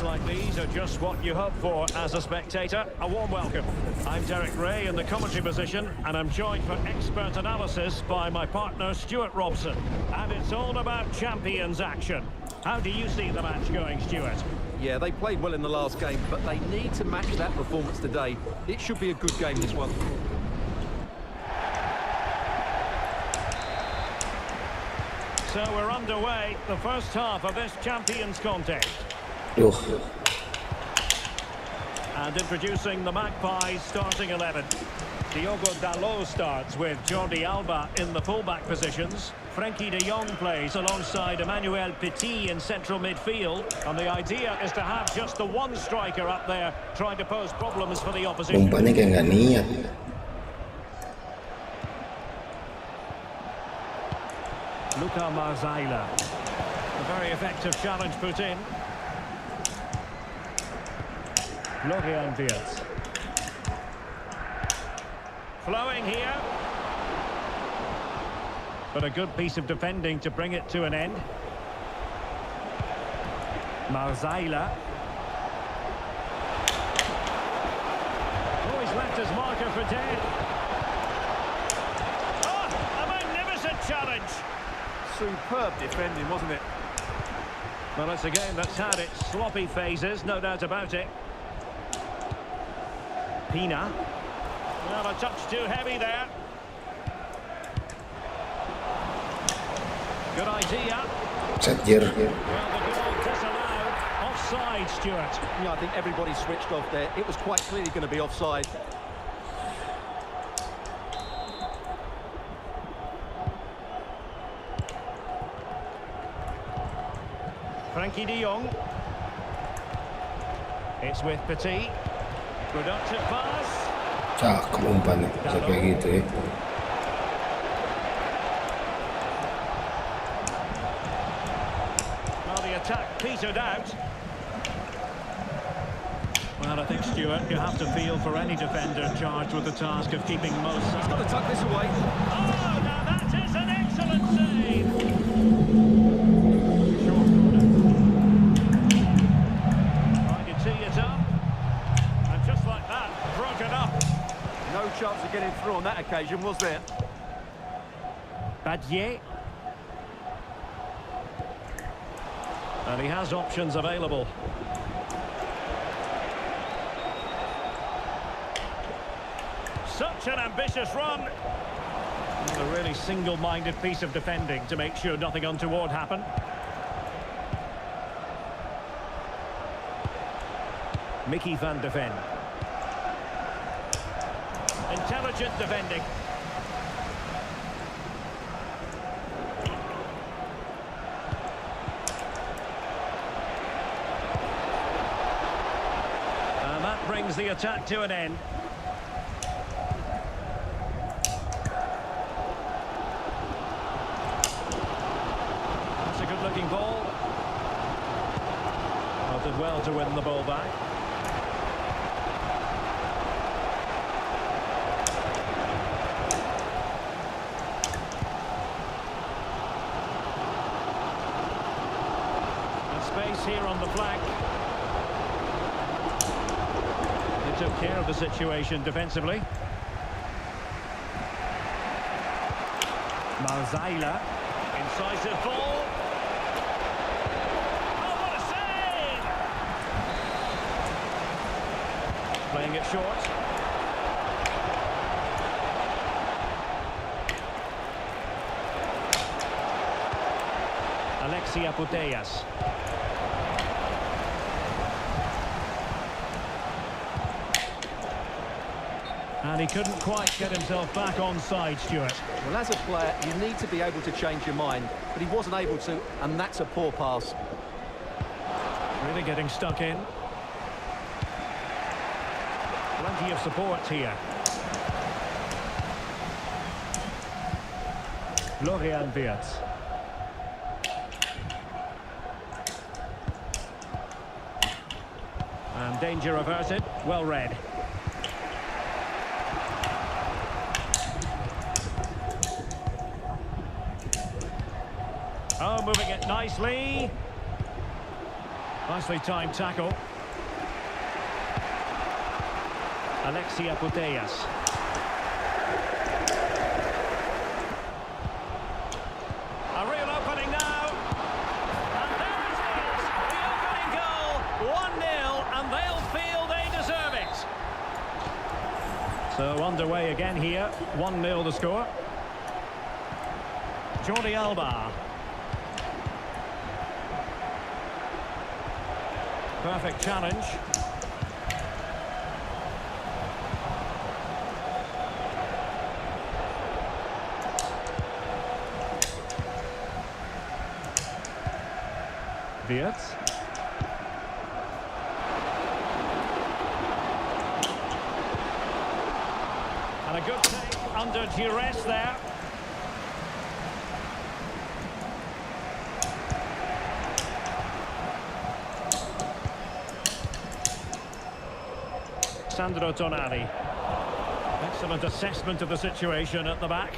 Moments like these are just what you hope for as a spectator. A warm welcome. I'm Derek Ray in the commentary position, and I'm joined for expert analysis by my partner Stuart Robson. And it's all about champions action. How do you see the match going, Stuart? Yeah, they played well in the last game, but they need to match that performance today. It should be a good game, this one. So we're underway, the first half of this Champions contest. Duh. And introducing the Magpies starting 11. Diogo Dalot starts with Jordi Alba in the fullback positions. Frenkie de Jong plays alongside Emmanuel Petit in central midfield. And the idea is to have just the one striker up there trying to pose problems for the opposition. Umpannya kayak nggak niat. Luka Marzaila. A very effective challenge put in. Florian Wirtz. Flowing here. But a good piece of defending to bring it to an end. Marzaila. Oh, he's left his marker for dead. Oh, a magnificent challenge. Superb defending, wasn't it? Well, it's a game that's had its sloppy phases, no doubt about it. Pina. Well, a touch too heavy there. Good idea. Sajer. Well, the goal disallowed. Offside, Stuart. Yeah, I think everybody switched off there. It was quite clearly going to be offside. Frenkie de Jong. It's with Petit. Productive pass. Cakep umpannya. Bisa kayak gitu ya. Well, the attack petered out. Well, I think, Stuart, you have to feel for any defender charged with the task of keeping most... He's got to tuck this away. Oh, now that is an excellent save. No chance of getting through on that occasion, was there? Badier. And he has options available. Such an ambitious run. A really single-minded piece of defending to make sure nothing untoward happened. Mickey van de Ven. Intelligent defending. And that brings the attack to an end. That's a good-looking ball. Well, did well to win the ball back. Space here on the flank. They took care of the situation defensively. Marzaila, incisive ball. Oh, what a save! Playing it short. Alexia Putellas. And he couldn't quite get himself back onside, Stuart. Well, as a player, you need to be able to change your mind, but he wasn't able to, and that's a poor pass. Really getting stuck in. Plenty of support here. Florian Wirtz. And danger averted. Well read. Oh, moving it nicely. Nicely timed tackle. AKSA-NTX. A real opening now. And there it is, the opening goal. 1-0, and they'll feel they deserve it. So underway again here. 1-0 the score. Jordi Alba. Perfect challenge. Wirtz. And a good take under duress there. Sandro Tonali. Excellent assessment of the situation at the back.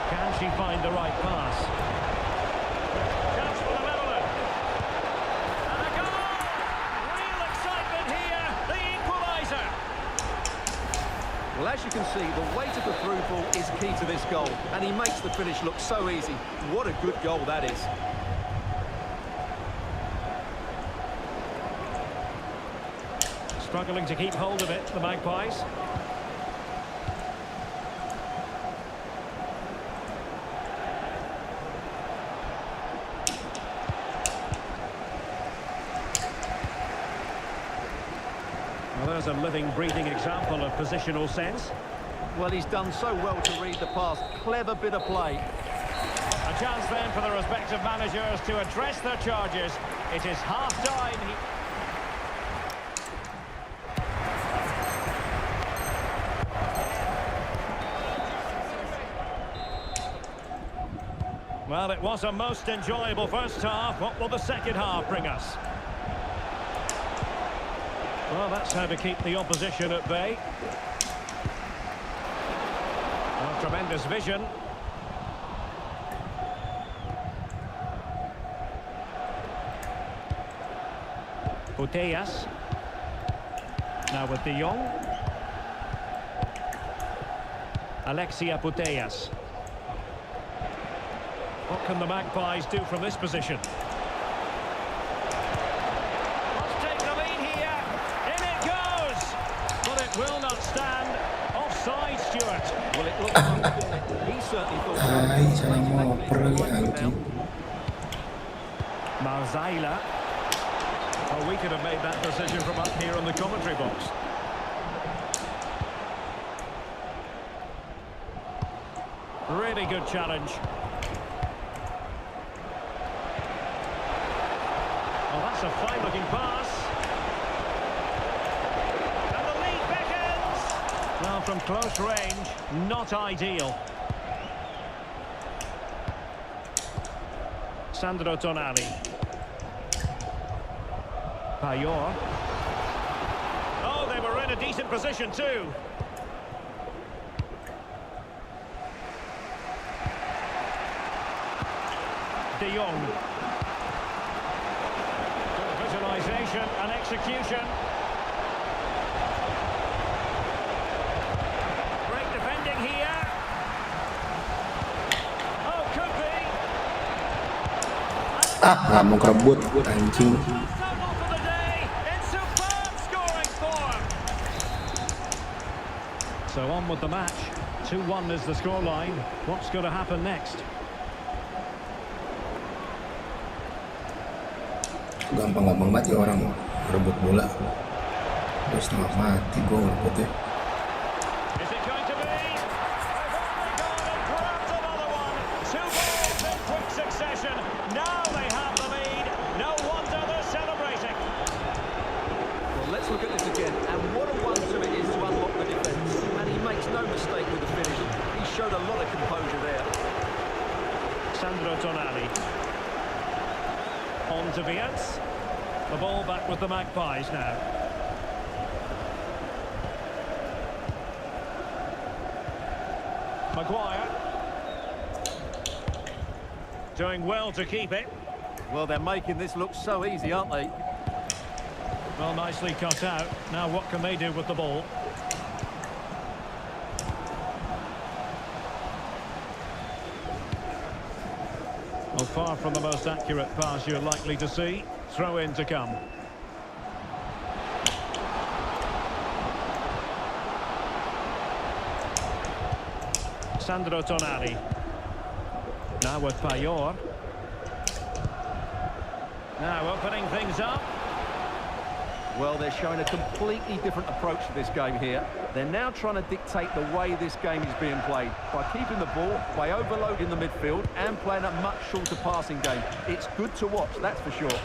Can she find the right pass? Chance for the leveller. And a goal! Real excitement here, the equaliser. Well, as you can see, the weight of the through ball is key to this goal, and he makes the finish look so easy. What a good goal that is. Struggling to keep hold of it, the Magpies. Well, there's a living, breathing example of positional sense. Well, he's done so well to read the pass. Clever bit of play. A chance then for the respective managers to address their charges. It is half-time. Well, it was a most enjoyable first half. What will the second half bring us? Well, that's how to keep the opposition at bay. Well, tremendous vision. Putellas. Now with De Jong. AKSA-NTX. What can the Magpies do from this position? Let's take the lead here. In it goes. But it will not stand. Offside, Stuart. Well, it looks like he certainly thought... Ay, salah ngoper lagi anjing. Marzaila. Well, we could have made that decision from up here on the commentary box. Really good challenge. Well, that's a fine-looking pass. And the lead beckons. Well, from close range, not ideal. Sandro Tonali. Payor. Oh, they were in a decent position too. De Jong. Visualization and execution. Great defending here. Oh, could be. Ah, nggak mau kerebut anjing. Total for the day in superb scoring form. So on with the match. 2-1 is the scoreline. What's going to happen next? Gampang-gampang banget ya orang rebut bola. Terus setengah mati gue ngerebutnya. Is it going to be? They've only gone and grabbed another one. 2 goals in quick succession. Now they have the lead. No wonder they're celebrating. Well, let's look at this again. And what a one-two it is to unlock the defence. And he makes no mistake with the finish. He showed a lot of composure there. Sandro Tonali. On to Wirtz. The ball back with the Magpies now. Maguire. Doing well to keep it. Well, they're making this look so easy, aren't they? Well, nicely cut out. Now what can they do with the ball? Well, far from the most accurate pass you're likely to see. Throw in to come. Sandro Tonali. Now with Payor. Now opening things up. Well, they're showing a completely different approach to this game here. They're now trying to dictate the way this game is being played by keeping the ball, by overloading the midfield and playing a much shorter passing game. It's good to watch, that's for sure.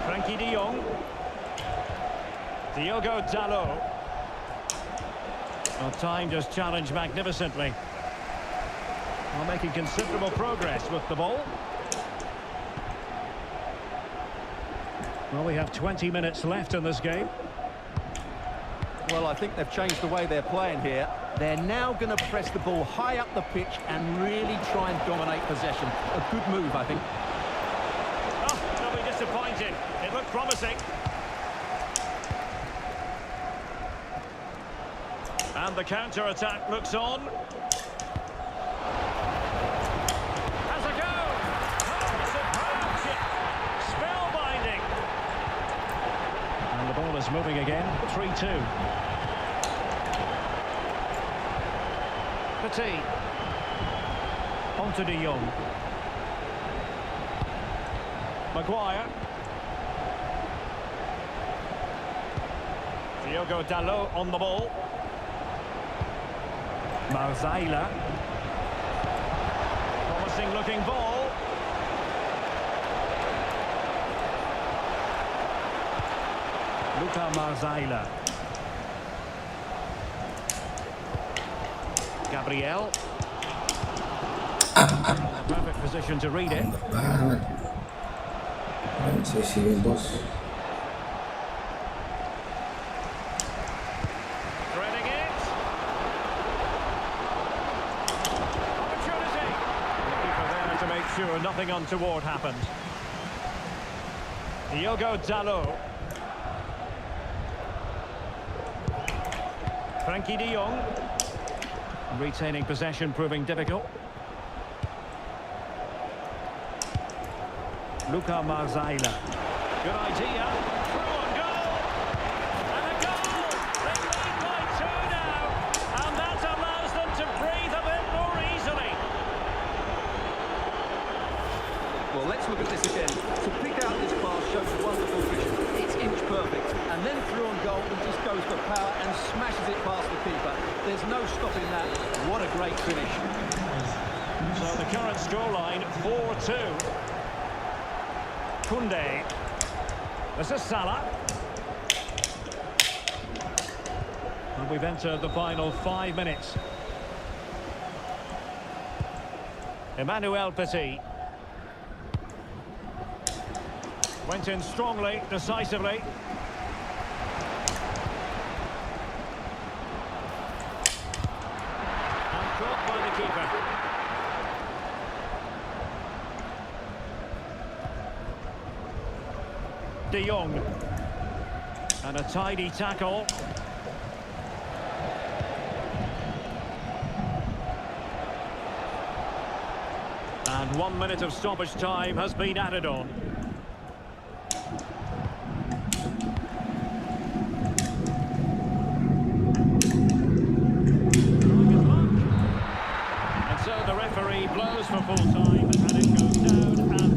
Frankie de Jong. Diogo Dalot. Well, timed his challenge magnificently. Well, making considerable progress with the ball. Well, we have 20 minutes left in this game. Well, I think they've changed the way they're playing here. They're now going to press the ball high up the pitch and really try and dominate possession. A good move, I think. Oh, they'll be disappointed. It looked promising. And the counter-attack looks on. Has a go! Oh, superb! Spellbinding! And the ball is moving again. 3-2. Petit. On to de Jong. Maguire. Diogo Dalot on the ball. Marzaila. Promising looking ball. Luka Marzaila. Gabriel. The perfect position to read it. Banget. Sisi bos. Threading it. Opportunity. Keeper there to make sure nothing untoward happened. Diogo Dalot. Frankie de Jong. Retaining possession proving difficult. Luka Marzaila. Good idea. Through on goal. And a goal. They lead by 2 now. And that allows them to breathe a bit more easily. Well, let's look at this again. To pick out this pass shows wonderful vision. It's inch perfect. And then through on goal, he just goes for power and smashes it past the keeper. There's no stopping that. What a great finish. So the current scoreline, 4-2. Koundé. This is Salah. And we've entered the final 5 minutes. Emmanuel Petit. Went in strongly, decisively. And caught by the keeper. De Jong. And a tidy tackle. And 1 minute of stoppage time has been added on. And so the referee blows for full time and it goes down and...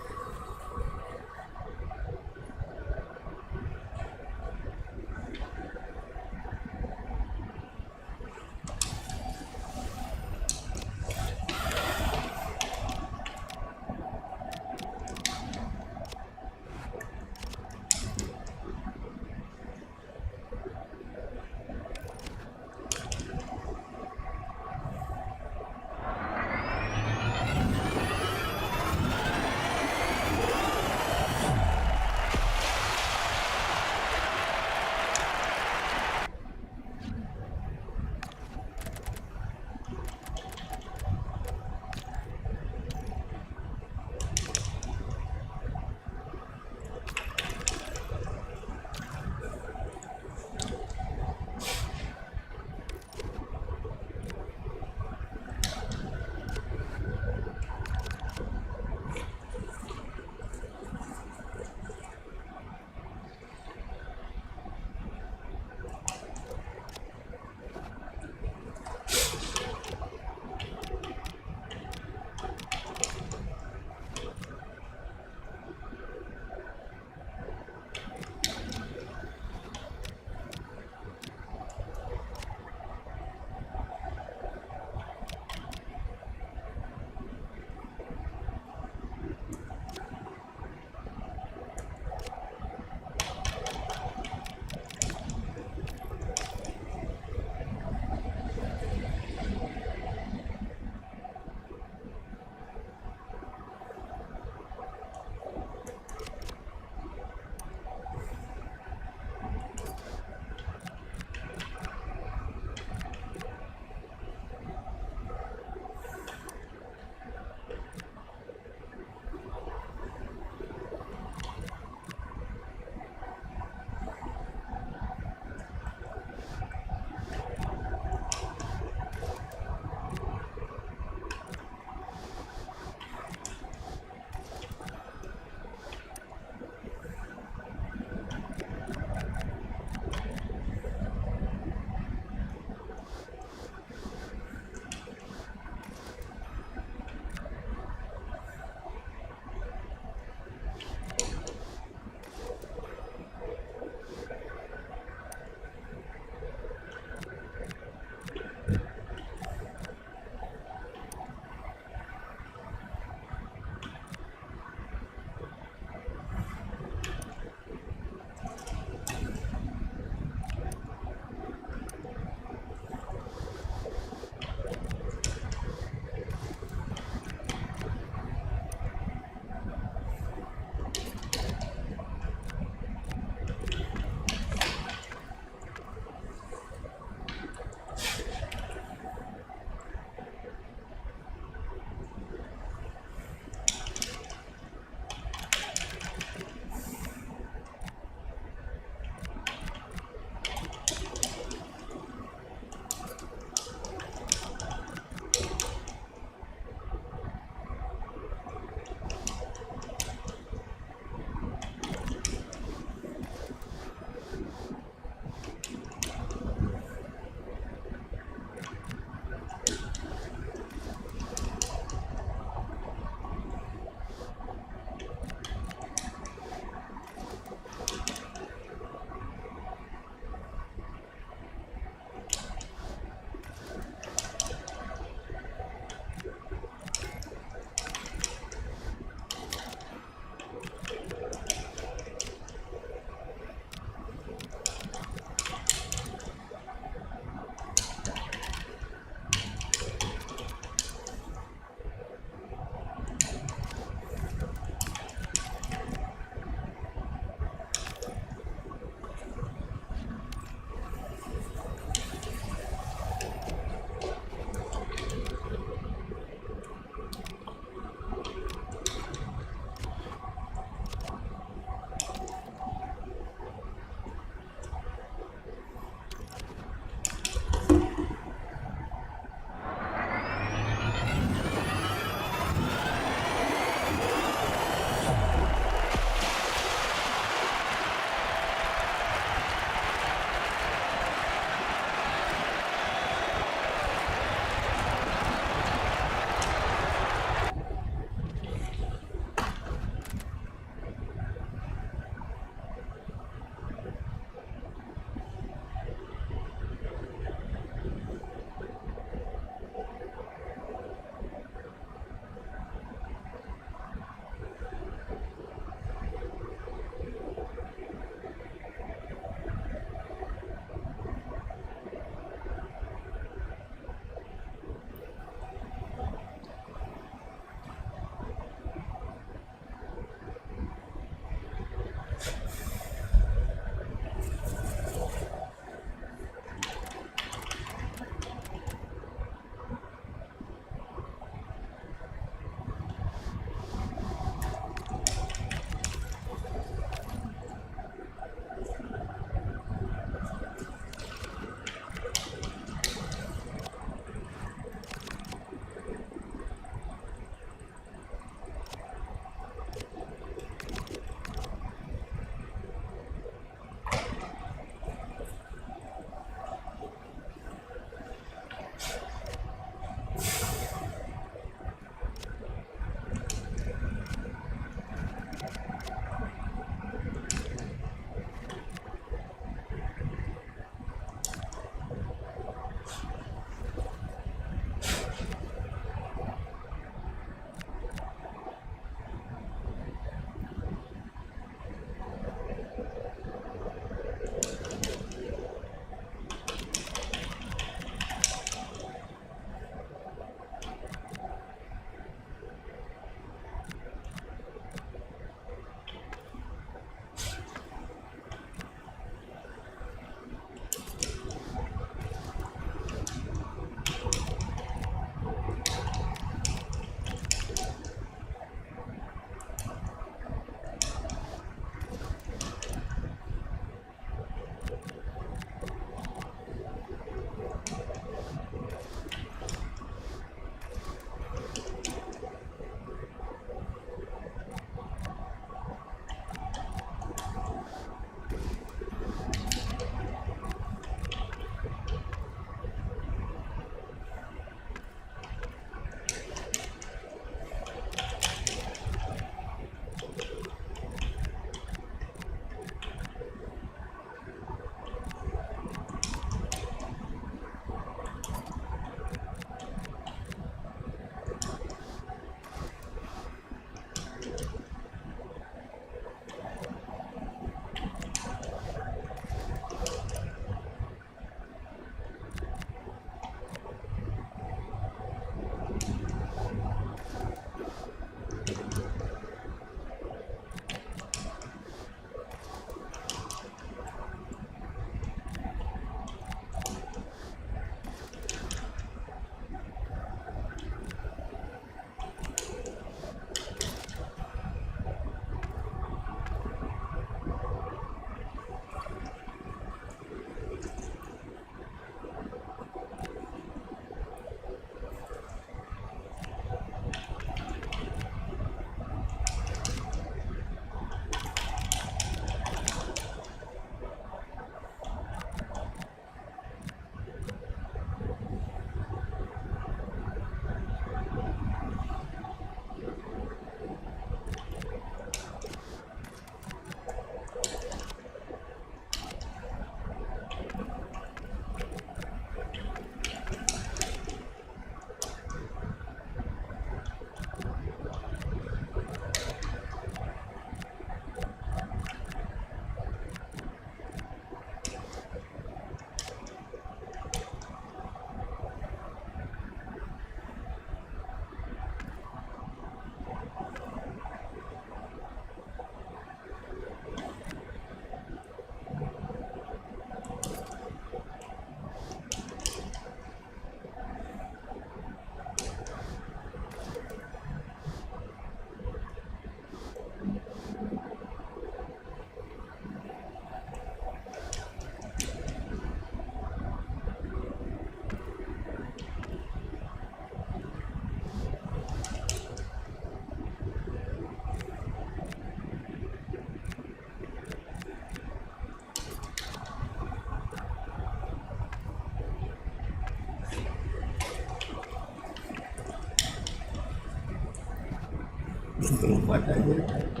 keluar aja.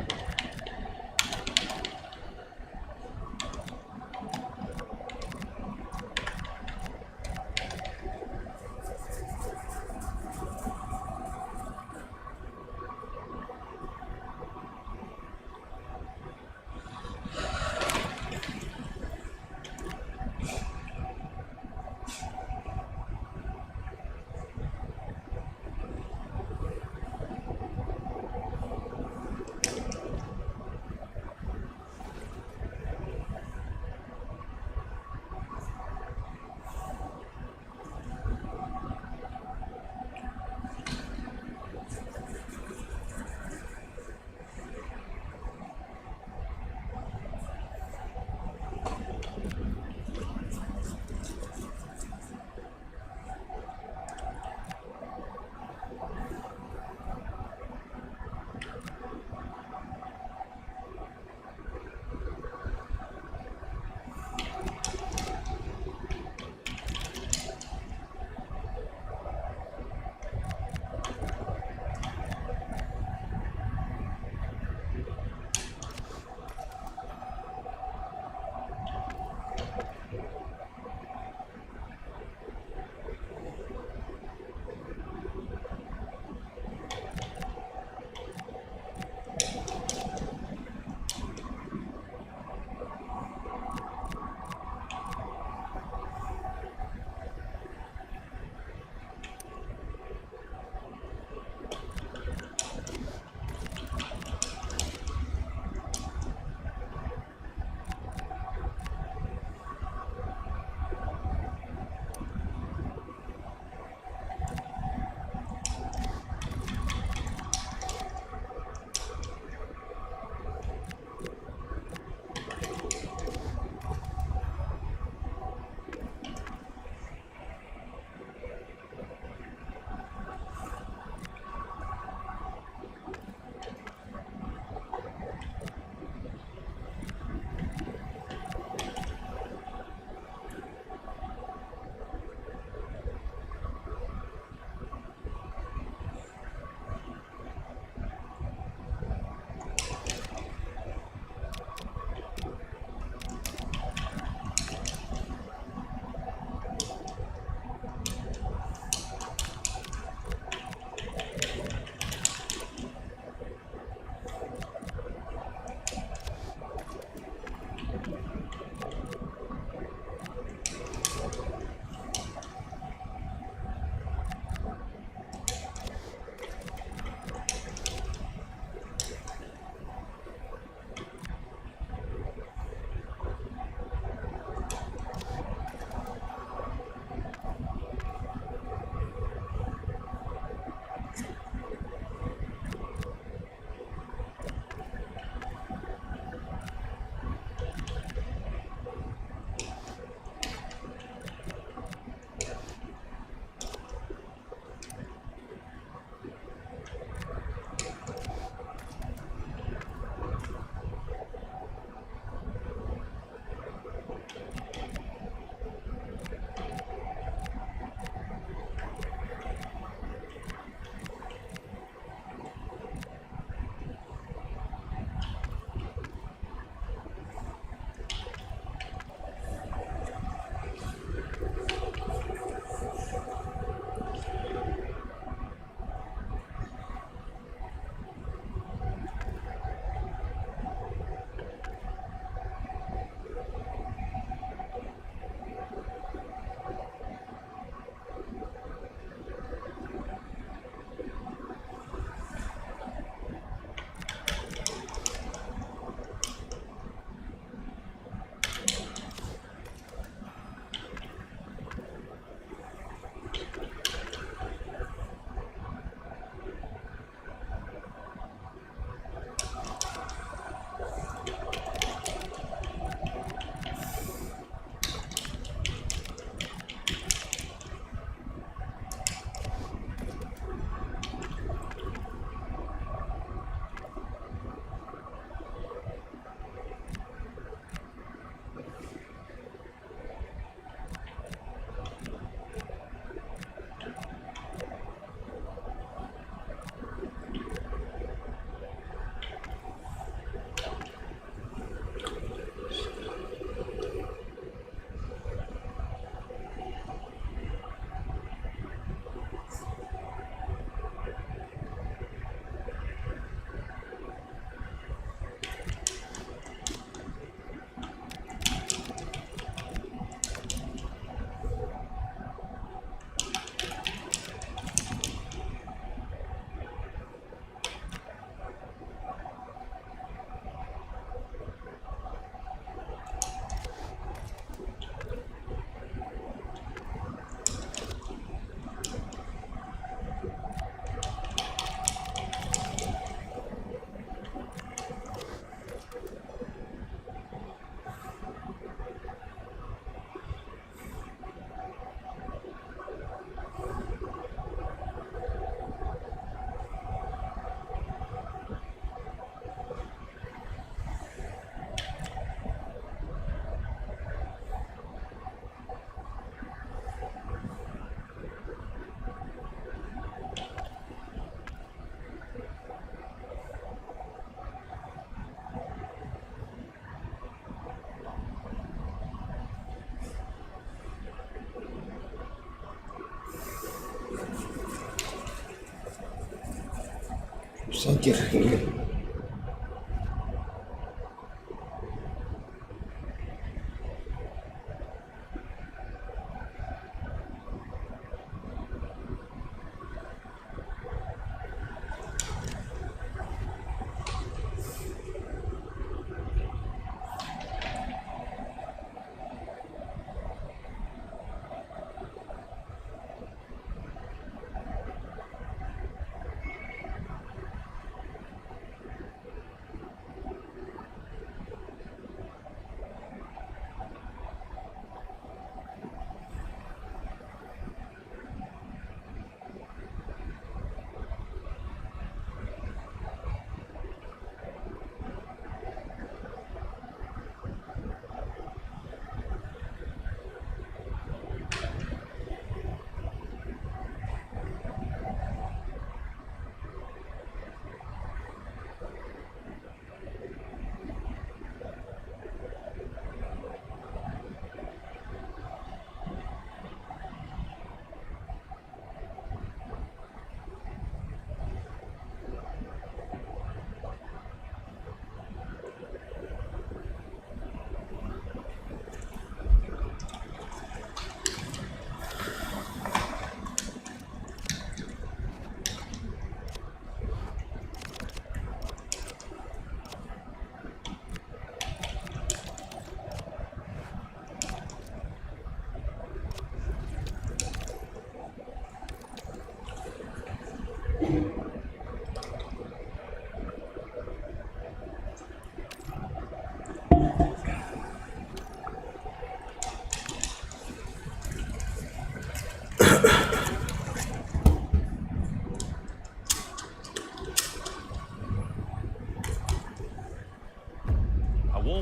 Sokir.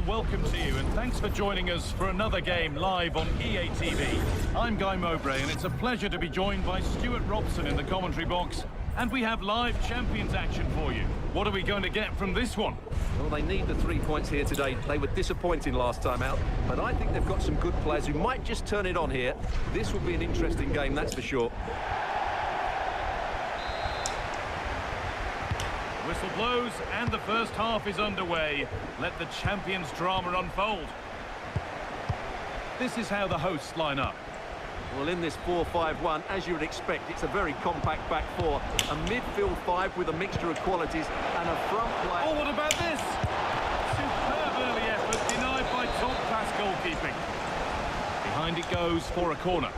Welcome to you, and thanks for joining us for another game live on EA TV. I'm Guy Mowbray, and it's a pleasure to be joined by Stuart Robson in the commentary box. And we have live Champions action for you. What are we going to get from this one? Well, they need the 3 points here today. They were disappointing last time out, but I think they've got some good players who might just turn it on here. This will be an interesting game, that's for sure. Whistle blows, and the first half is underway. Let the Champions drama unfold. This is how the hosts line up. Well, in this 4-5-1, as you would expect, it's a very compact back four. A midfield five with a mixture of qualities and a front player. Oh, what about this? Superb early effort, denied by top-class goalkeeping. Behind it goes for a corner.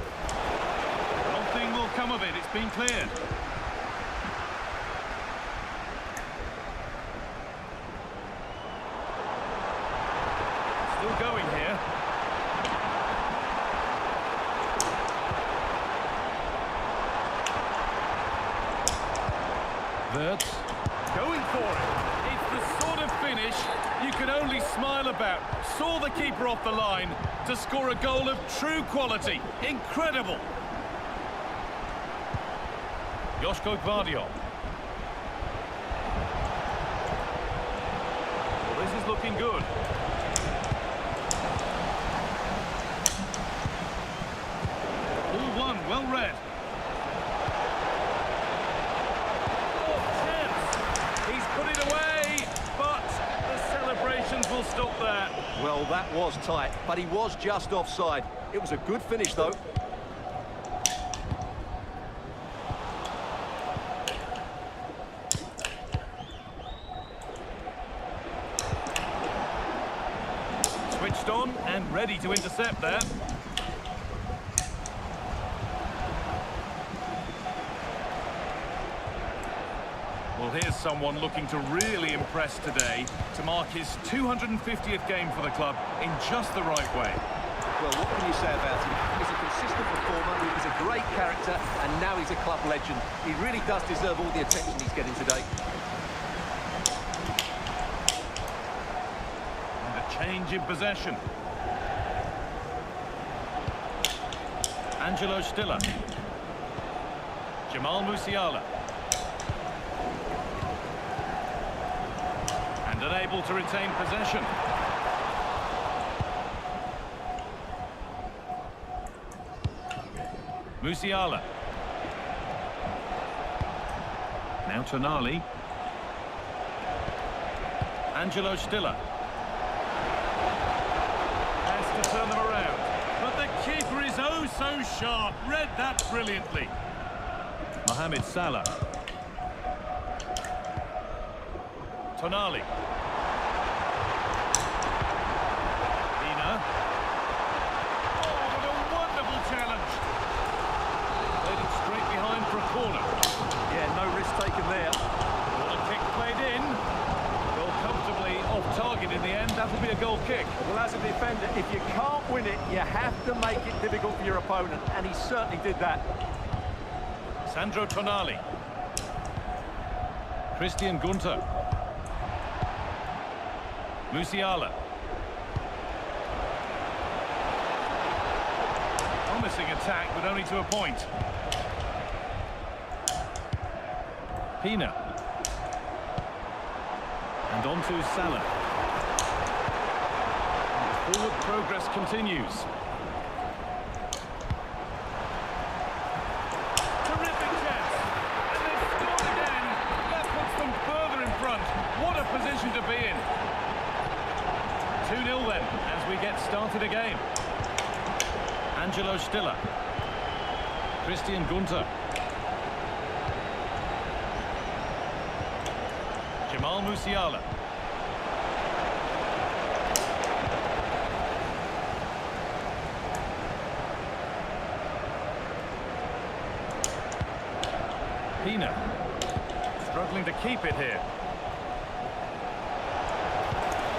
Nothing will come of it, it's been cleared. Still going here. Wirtz going for it. It's the sort of finish you can only smile about. Saw the keeper off the line to score a goal of true quality. Incredible. Joško Gvardiol. Well, this is looking good. All one, well read. Will stop there. Well, that was tight, but he was just offside. It was a good finish, though. Switched on and ready to intercept there. Well, here's someone looking to really impress today to mark his 250th game for the club in just the right way. Well, what can you say about him? He's a consistent performer, he's a great character, and now he's a club legend. He really does deserve all the attention he's getting today. And a change in possession. Angelo Stiller. Jamal Musiala. Unable to retain possession. Musiala. Now Tonali. Angelo Stiller. Has to turn them around. But the keeper is oh so sharp. Read that brilliantly. Mohamed Salah. Tonali. Pina. Oh, what a wonderful challenge. Played it straight behind for a corner. Yeah, no risk taken there. Corner kick played in. Goal comfortably off target in the end. That'll be a goal kick. Well, as a defender, if you can't win it, you have to make it difficult for your opponent, and he certainly did that. Sandro Tonali. Christian Gunter. Musiala. Promising attack, but only to a point. Pina. And on to Salah. And the forward progress continues. Terrific chance. And they've scored again. That puts them further in front. What a position to be in. 2-0 then, as we get started again. Angelo Stiller. Christian Gunter. Jamal Musiala. Pina. Struggling to keep it here.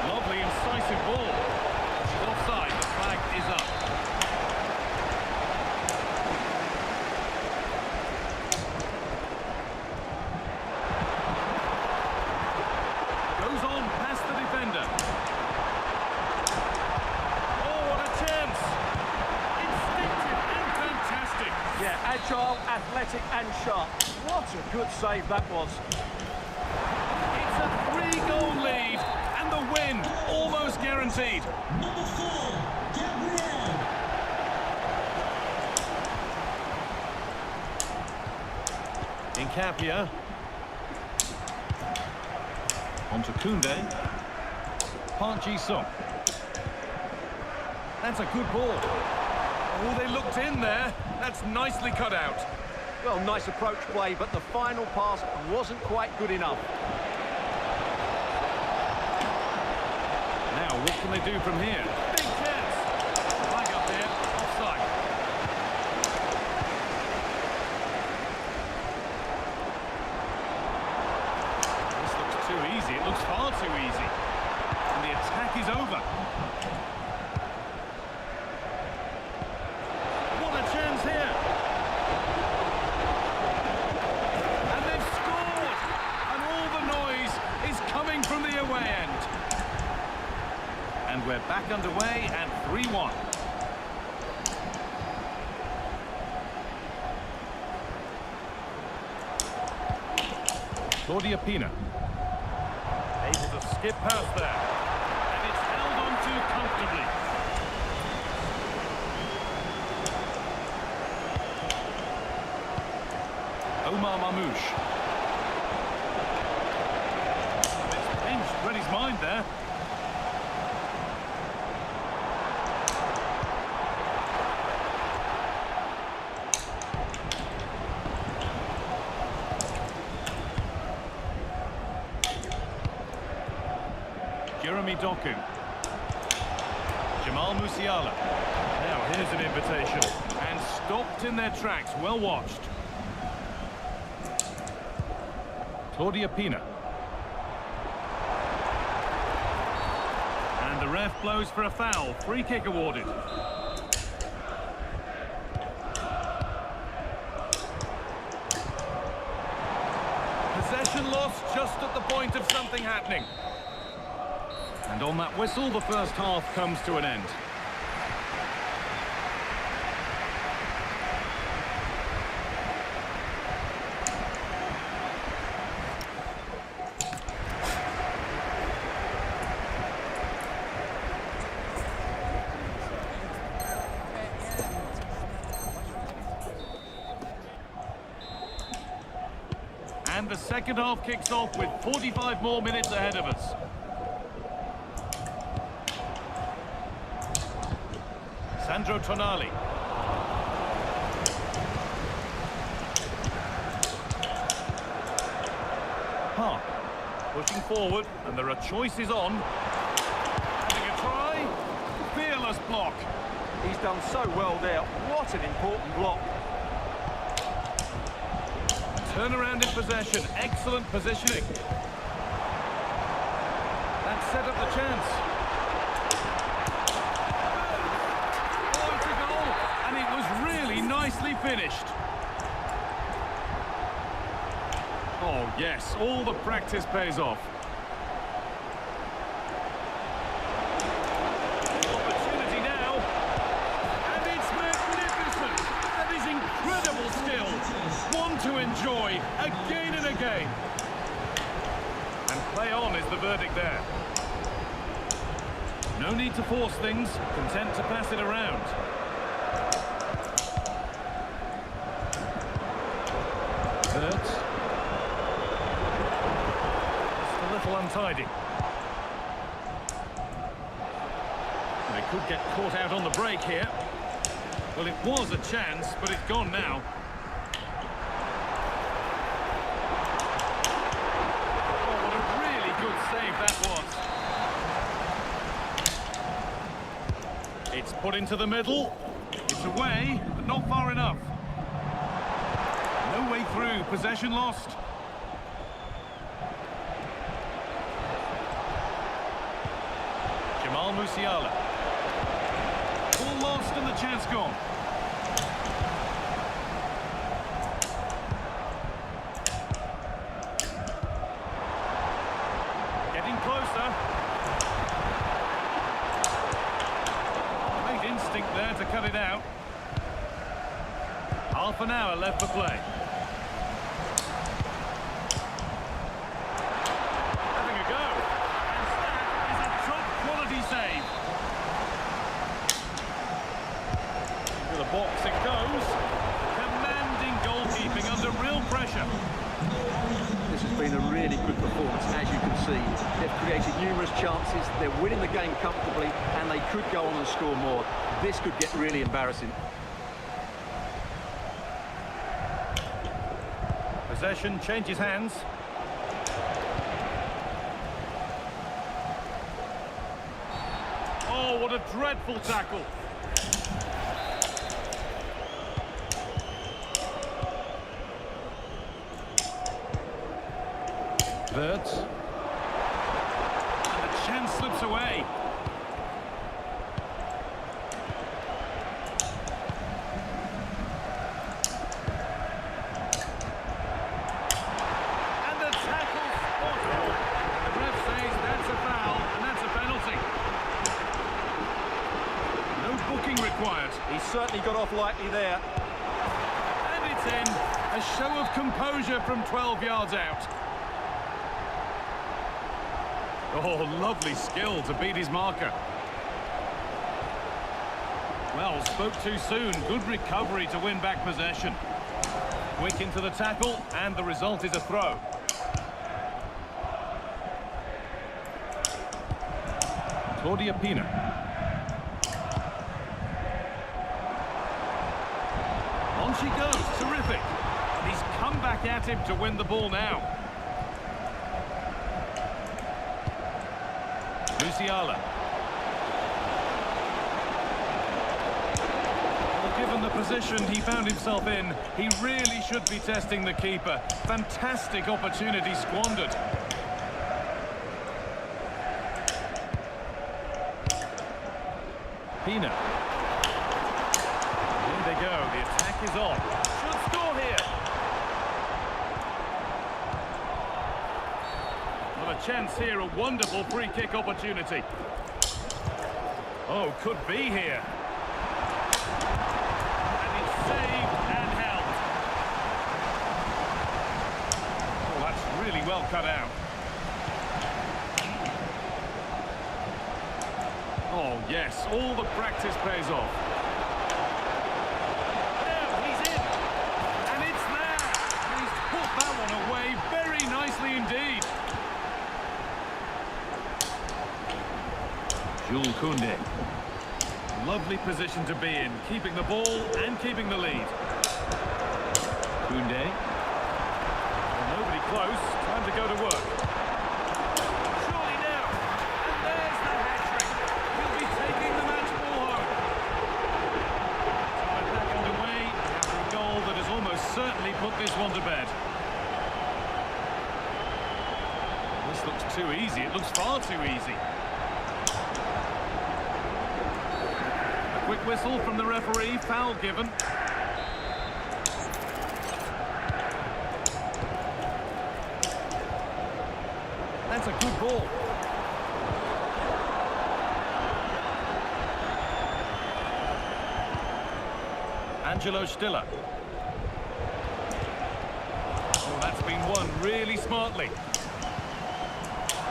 Lovely, incisive ball. He's offside, the flag is up. Goes on past the defender. Oh, what a chance! Instinctive and fantastic. Yeah, agile, athletic and sharp. What a good save that was. It's a 3-goal lead. And the win, almost guaranteed. Number 4, Gabriel. Incapia. On to Koundé. Park Ji-sung. That's a good ball. Oh, they looked in there. That's nicely cut out. Well, nice approach play, but the final pass wasn't quite good enough. Now, what can they do from here? Big chance. Flag up there. Offside. This looks too easy. It looks far too easy. And the attack is over. What a chance here. And they've scored. And all the noise is coming from the away end. And we're back underway at 3-1. Claudia Pina. Able to skip past there. And it's held on to comfortably. Omar Mamouche. It's pinched, read his mind there. Jeremy Doku. Jamal Musiala. Now here's an invitation. And stopped in their tracks. Well watched. Claudia Pina. And the ref blows for a foul. Free kick awarded. Possession lost just at the point of something happening. And on that whistle, the first half comes to an end. And the second half kicks off with 45 more minutes ahead of us. Sandro Tonali. Park pushing forward, and there are choices on. Having a try. Fearless block. He's done so well there. What an important block. Turnaround in possession. Excellent positioning. That set up the chance. Oh, it's a goal. And it was really nicely finished. Oh, yes. All the practice pays off. Opportunity now. And it's magnificent. That is incredible skill. One to enjoy again and again. And play on is the verdict there. No need to force things. Content to pass it around. Hurts. Just a little untidy. They could get caught out on the break here. Well, it was a chance, but it's gone now. Oh, what a really good save that was. It's put into the middle. It's away, but not far enough. No way through. Possession lost. Jamal Musiala. All lost and the chance gone. Getting closer. Great instinct there to cut it out. Half an hour left for play. Having a go. And that is a top quality save. To the box it goes. Commanding goalkeeping under real pressure. This has been a really good performance, as you can see. They've created numerous chances, they're winning the game comfortably, and they could go on and score more. This could get really embarrassing. Possession changes hands. Oh, what a dreadful tackle. Verts. And the chance slips away. And the tackle spot on. The ref says that's a foul, and that's a penalty. No booking required. He certainly got off lightly there. And it's in. A show of composure from 12 yards out. Oh, lovely skill to beat his marker. Well, spoke too soon. Good recovery to win back possession. Quick into the tackle, and the result is a throw. Claudia Pina. On she goes. Terrific. And he's come back at him to win the ball now. Musiala. Well, given the position he found himself in, he really should be testing the keeper. Fantastic opportunity squandered. Pina. Here they go. The attack is on. Should score here. What a chance here. A wonderful free kick opportunity. Oh, could be here. And it's saved and held. Oh, that's really well cut out. Oh, yes, all the practice pays off. Now he's in. And it's there. He's put that one away very nicely indeed. Jules Koundé. lovely position to be in, keeping the ball and keeping the lead. Koundé. Well, nobody close. Time to go to work. Surely now. And there's the hat-trick. He'll be taking the match ball home. Time back underway after a goal that has almost certainly put this one to bed. This looks too easy. It looks far too easy. A quick whistle from the referee. Foul given. That's a good ball. Angelo Stiller. Oh, that's been won really smartly.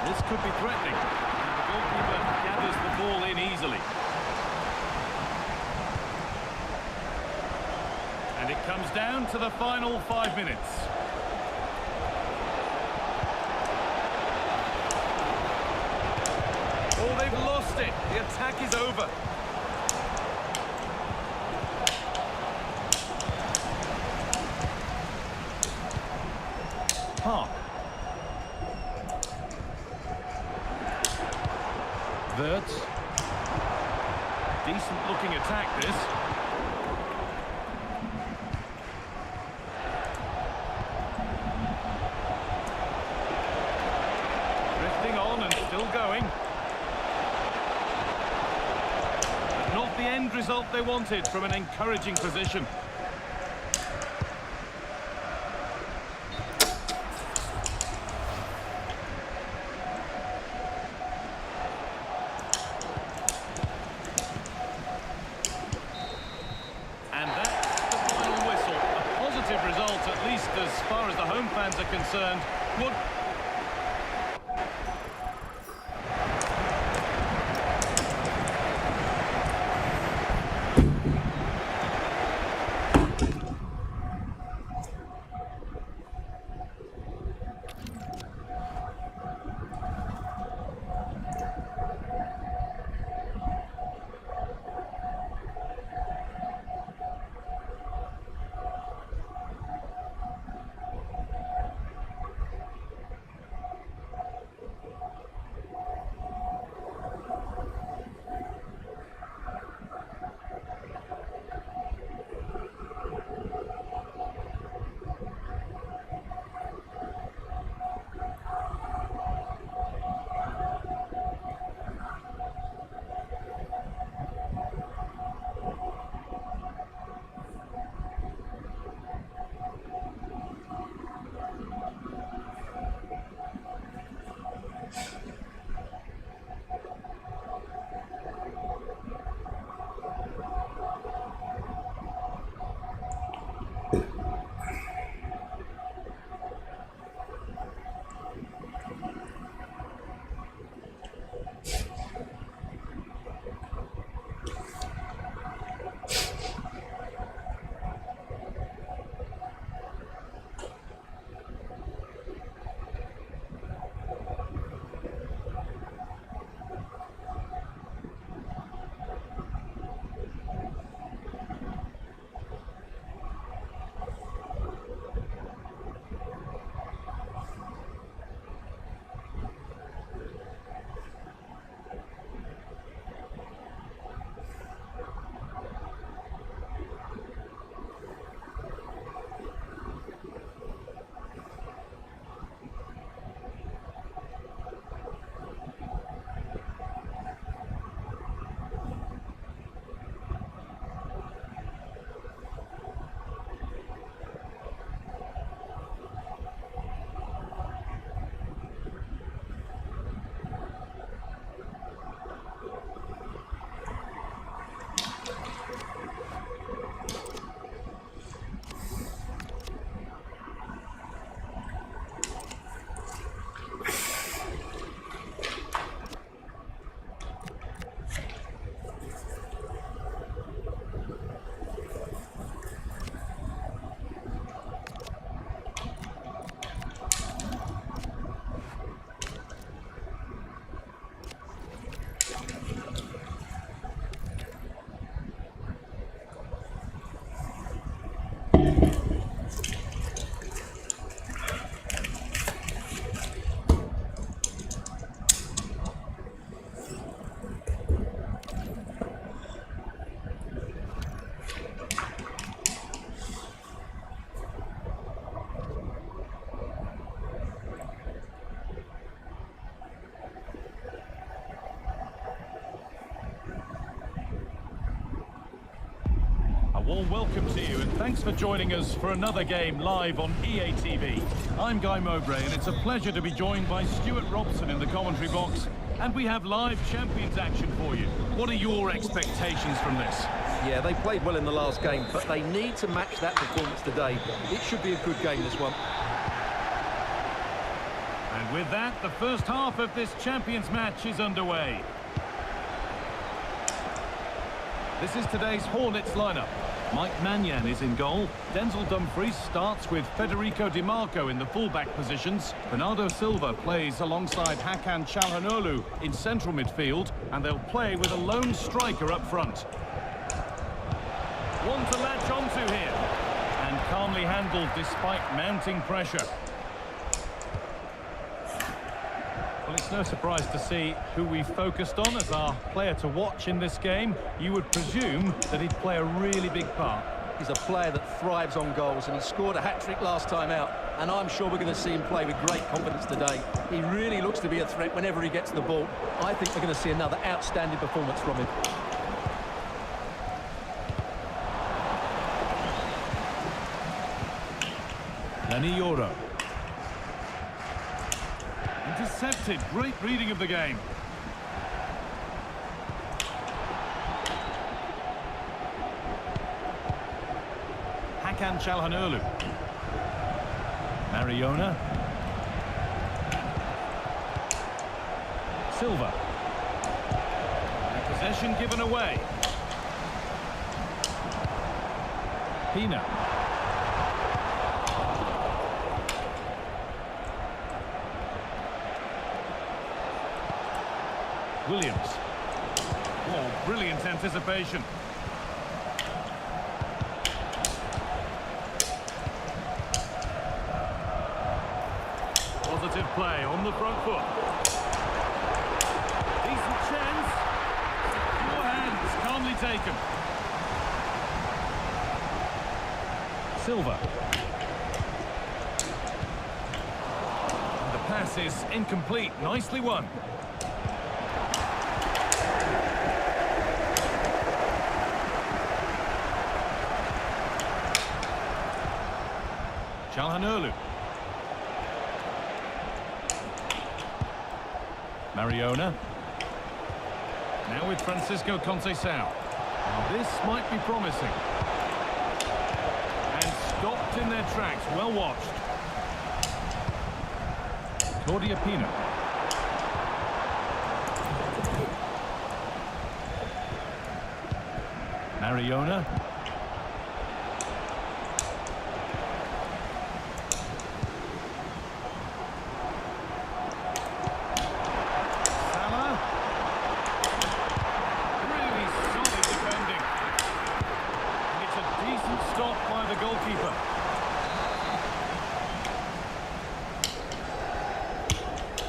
This could be threatening. And the goalkeeper gathers the ball in easily. And it comes down to the final 5 minutes. Oh, they've lost it. The attack is over. Park. Wirtz. Decent looking attack, this. Drifting on and still going. But not the end result they wanted from an encouraging position. Result, at least as far as the home fans are concerned, would... Warm welcome to you, and thanks for joining us for another game live on EA TV. I'm Guy Mowbray, and it's a pleasure to be joined by Stuart Robson in the commentary box, and we have live Champions action for you. What are your expectations from this? Yeah, they played well in the last game, but they need to match that performance today. It should be a good game, this one. And with that, the first half of this Champions match is underway. This is today's Hornets lineup. Mike Mannion is in goal. Denzel Dumfries starts with Federico Di Marco in the fullback positions. Bernardo Silva plays alongside Hakan Çalhanoğlu in central midfield, and they'll play with a lone striker up front. One to latch onto here, and calmly handled despite mounting pressure. Well, it's no surprise to see who we focused on as our player to watch in this game. You would presume that he'd play a really big part. He's a player that thrives on goals, and he scored a hat-trick last time out, and I'm sure we're going to see him play with great confidence today. He really looks to be a threat whenever he gets the ball. I think we're going to see another outstanding performance from him. Lenny Yoro. Intercepted. Great reading of the game. Hakan Çalhanoğlu. Mariona. Silva. And possession given away. Pina. Williams. Oh, brilliant anticipation. Positive play on the front foot. Decent chance. Your hands, calmly taken. Silva. And the pass is incomplete. Nicely won. Çalhanoğlu. Mariona. Now with Francisco Conceição. Now this might be promising. And stopped in their tracks. Well watched. Claudia Pina. Mariona.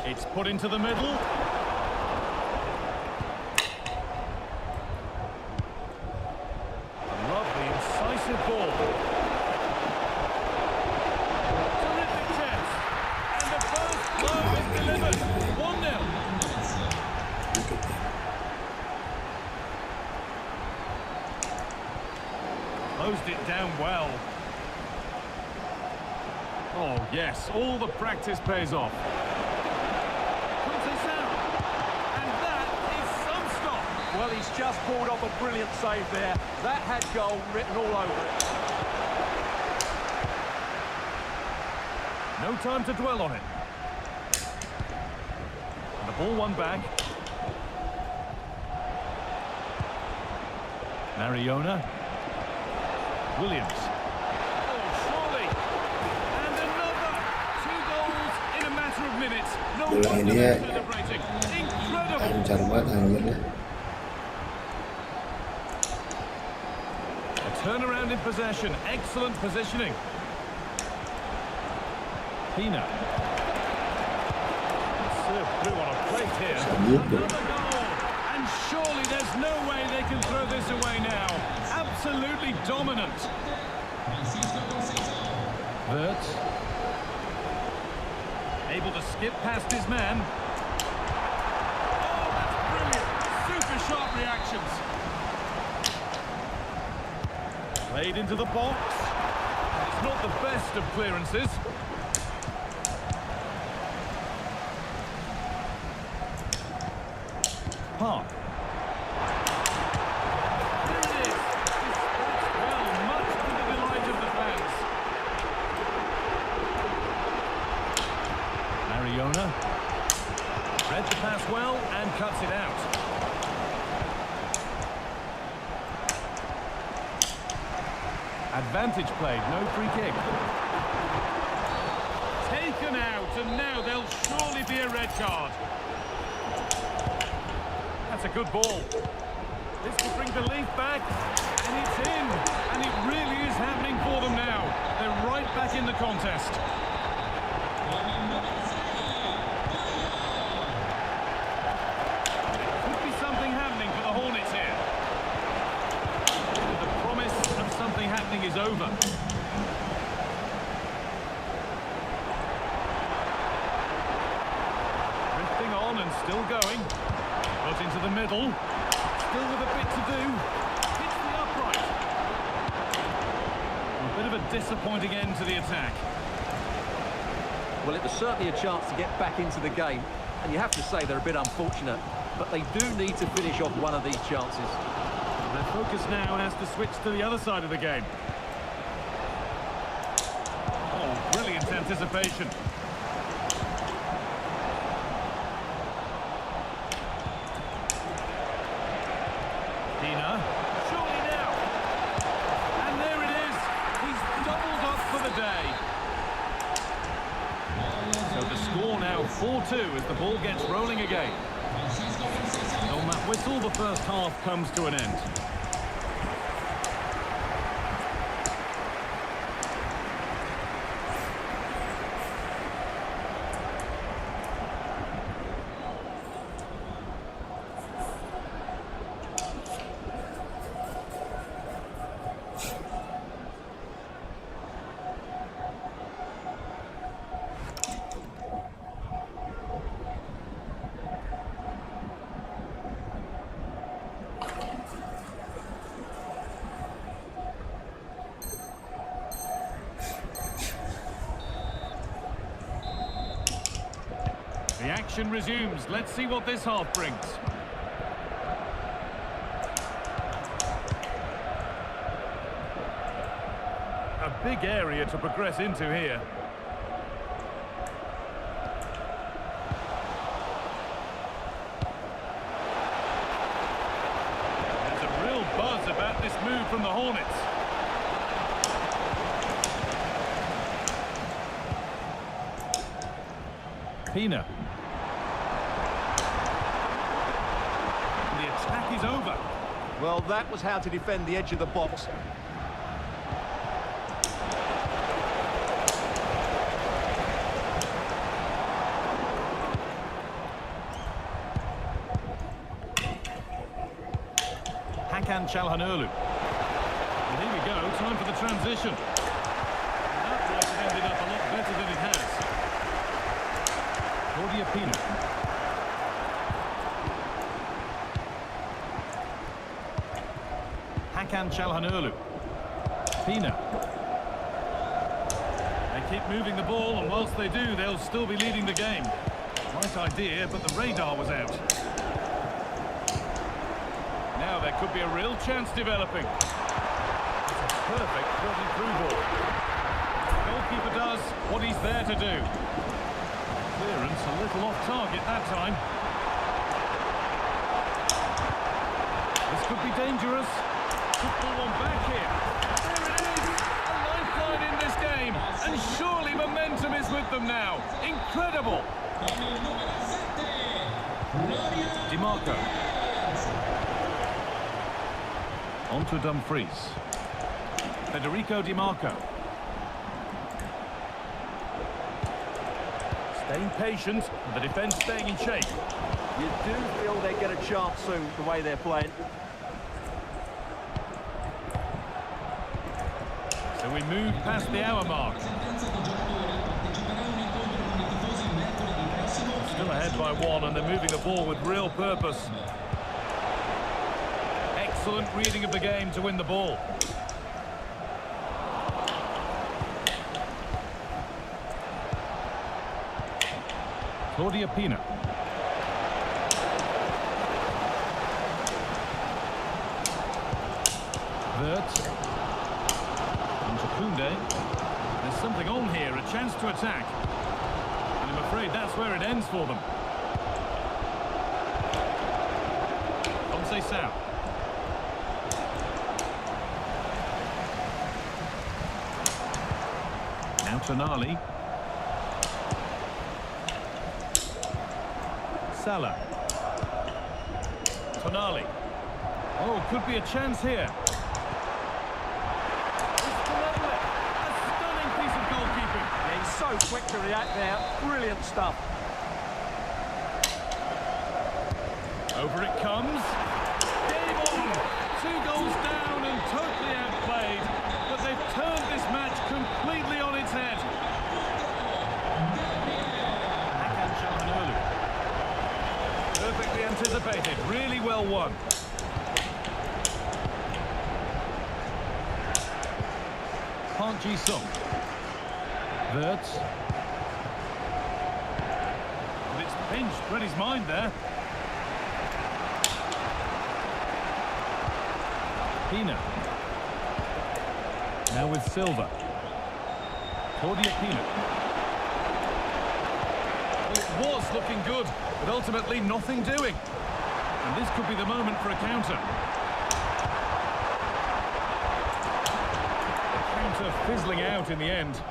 It's put into the middle. Lovely, incisive ball. Terrific chance. And the first blow is delivered. 1-0. Closed it down well. Oh, yes, all the practice pays off. Well, he's just pulled off a brilliant save there. That had goal written all over it. No time to dwell on it. And the ball won back. Mariona. Williams. Oh, surely. And another. 2 goals in a matter of minutes. No wonder they're celebrating. Incredible. turnaround in possession. Excellent positioning. Pina. Served through on a plate here. Another goal. And surely there's no way they can throw this away now. Absolutely dominant. Vert. Able to skip past his man. Oh, that's brilliant. Super sharp reactions. Played into the box. It's not the best of clearances. Park. There it is. Well, much to the delight of the fans. Mariona. Read the pass well and cuts it out. Advantage played, no free kick. Taken out, and now there'll surely be a red card. That's a good ball. This could bring belief back, and it's in. And it really is happening for them now. They're right back in the contest. There could be something happening for the Hornets here. The promise of something happening is over. Drifting on and still going. Got into the middle. Still with a bit to do. Hits the upright. A bit of a disappointing end to the attack. Well, it was certainly a chance to get back into the game, and you have to say they're a bit unfortunate, but they do need to finish off one of these chances. Their focus now has to switch to the other side of the game. Oh, brilliant anticipation. Pina. Surely now. And there it is. He's doubled up for the day. So the score now 4-2 as the ball gets rolling again. On that whistle, the first half comes to an end. The action resumes. Let's see what this half brings. A big area to progress into here. There's a real buzz about this move from the Hornets. Pina. The attack is over. Well, that was how to defend the edge of the box. Hakan Çalhanoğlu. And here we go, time for the transition. And that might have ended up a lot better than it has. Pina. Hakan Çalhanoğlu. Pina. They keep moving the ball, and whilst they do, they'll still be leading the game. Right idea, but the radar was out. Now there could be a real chance developing. It's a perfect through ball. The goalkeeper does what he's there to do. Clearance a little off target that time. This could be dangerous. Could pull one back here. There it is! A lifeline in this game. And surely momentum is with them now. Incredible! DiMarco. On to Dumfries. Federico Di Marco. Staying patient, and the defence staying in shape. You do feel they get a chance soon, the way they're playing. So we move past the hour mark. Still ahead by 1, and they're moving the ball with real purpose. Excellent reading of the game to win the ball. Claudia Pina. Vert. Into Koundé. There's something on here, a chance to attack. And I'm afraid that's where it ends for them. Conceição. Now Tonali. Salah. Tonali. Oh, could be a chance here. It's to level it. A stunning piece of goalkeeping. Yeah, he's so quick to react there. Brilliant stuff. Over it comes. Game on. 2 goals down and totally outplayed. But they've turned this match completely on its head. AKSA-NTX. Perfectly anticipated. Really well won. Park Ji-sung. Vert. But it's pinched, read his mind there. Pina. Now with Silva. Claudia Pina. Well, it was looking good, but ultimately nothing doing. And this could be the moment for a counter. The counter fizzling out in the end.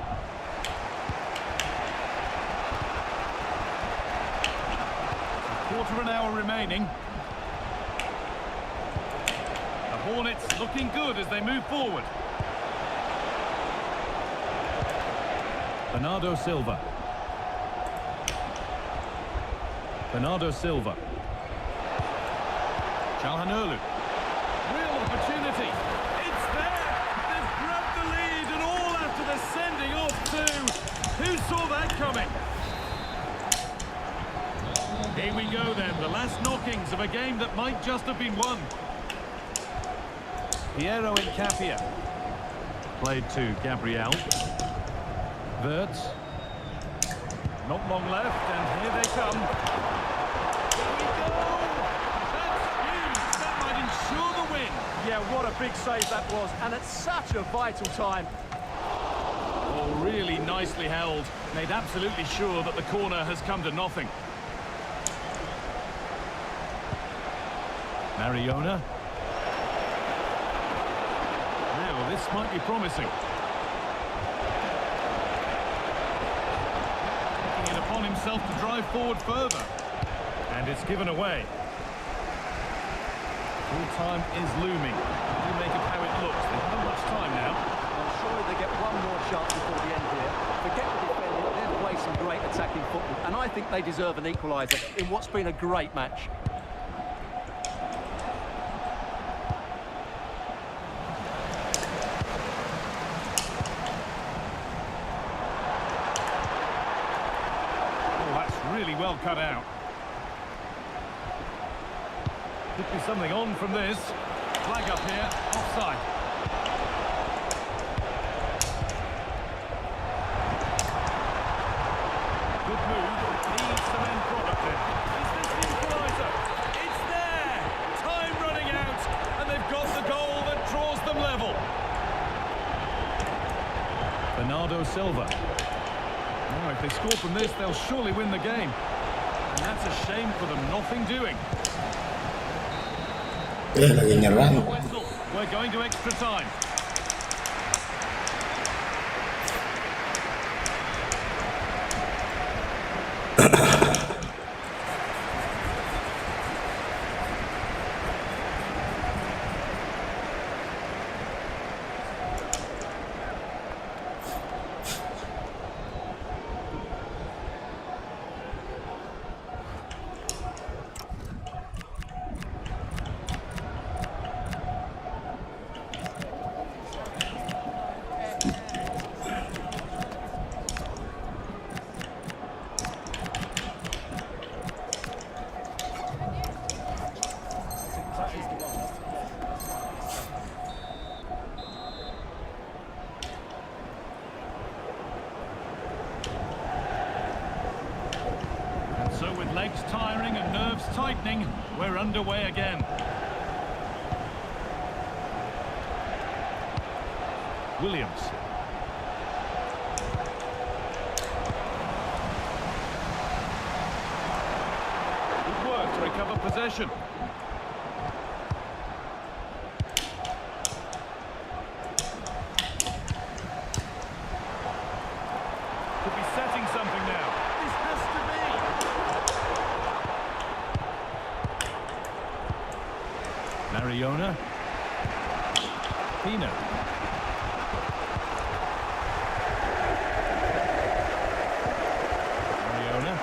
Quarter of an hour remaining. The Hornets looking good as they move forward. Bernardo Silva. Bernardo Silva. Calhanoglu. Real opportunity. It's there. They've grabbed the lead and all after the sending off too. Who saw that coming? Here we go then, the last knockings of a game that might just have been won. Piero Incapia. Played to Gabriel. Vert. Not long left, and here they come. Here we go! That's huge! That might ensure the win. Yeah, what a big save that was, and at such a vital time. Oh, really nicely held. Made absolutely sure that the corner has come to nothing. Mariona. Now, this might be promising. Taking it upon himself to drive forward further. And it's given away. Full time is looming. What do you make of how it looks? They haven't much time now. I'm sure they get one more chance before the end here. Forget the defending, they've played some great attacking football, and I think they deserve an equaliser in what's been a great match. Really well cut out. Could be something on from this. Flag up here, offside. Good move, needs some end product in. Is this the equaliser? It's there! Time running out, and they've got the goal that draws them level. Bernardo Silva. Oh, if they score from this, they'll surely win the game. And that's a shame for them, nothing doing. Lagi nyerang. Whistle. We're going to extra time. Legs tiring and nerves tightening. We're underway again. Williams. Good work to recover possession. Could be setting something now. This has to be. Mariona. Pino. Mariona.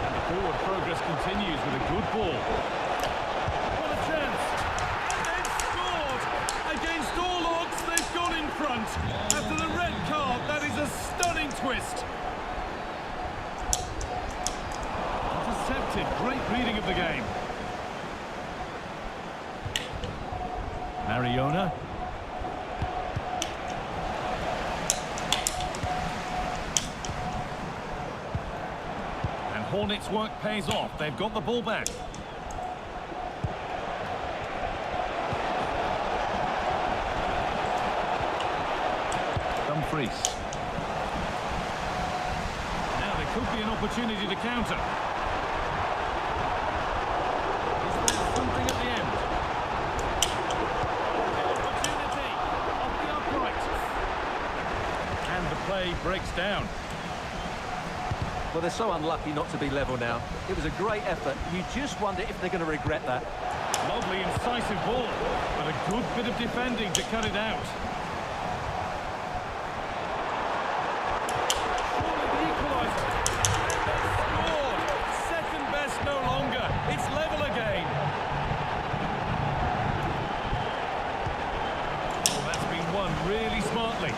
And the forward progress continues with a good ball. What a chance. And they've scored. Against all odds, they've gone in front. After the red card, that is a stunning twist. Intercepted. Great reading of the game. Mariona. And Hornets' work pays off. They've got the ball back. Dumfries. Now there could be an opportunity to counter. Is there something at the end? Opportunity off the upright. And the play breaks down. Well, they're so unlucky not to be level now. It was a great effort. You just wonder if they're going to regret that. Lovely, incisive ball, but a good bit of defending to cut it out. Surely the equaliser. And they scored. Second best no longer. It's level again. Oh, that's been won really smartly.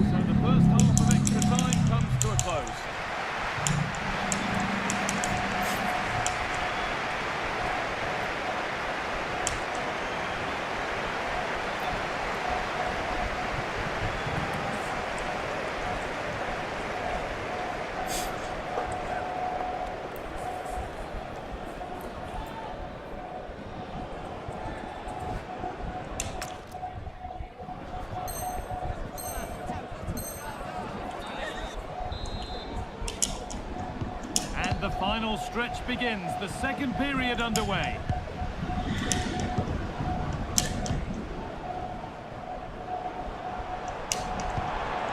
So the first half of extra time comes to a close. The final stretch begins, the second period underway.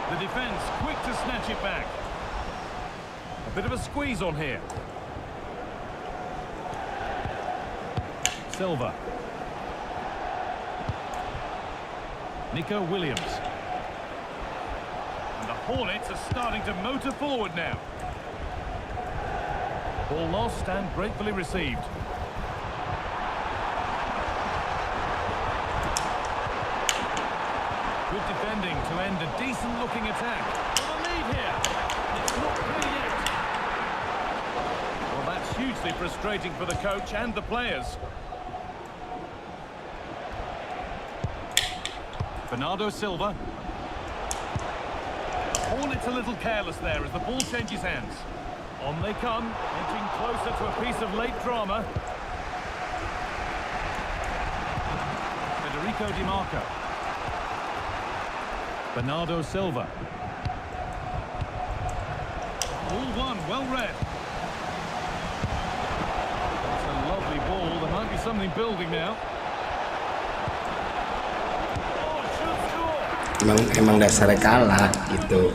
The defence quick to snatch it back. A bit of a squeeze on here. Silva. Nico Williams. And the Hornets are starting to motor forward now. Ball lost and gratefully received. Good defending to end a decent-looking attack. For the lead here. It's not clear yet. Well, that's hugely frustrating for the coach and the players. Bernardo Silva. Hornets a little careless there as the ball changes hands. On they come, edging closer to a piece of late drama. Federico Di Marco. Bernardo Silva. All one, well read. That's a lovely ball. There might be something building now. Oh, should score. Emang dasarnya kalah gitu.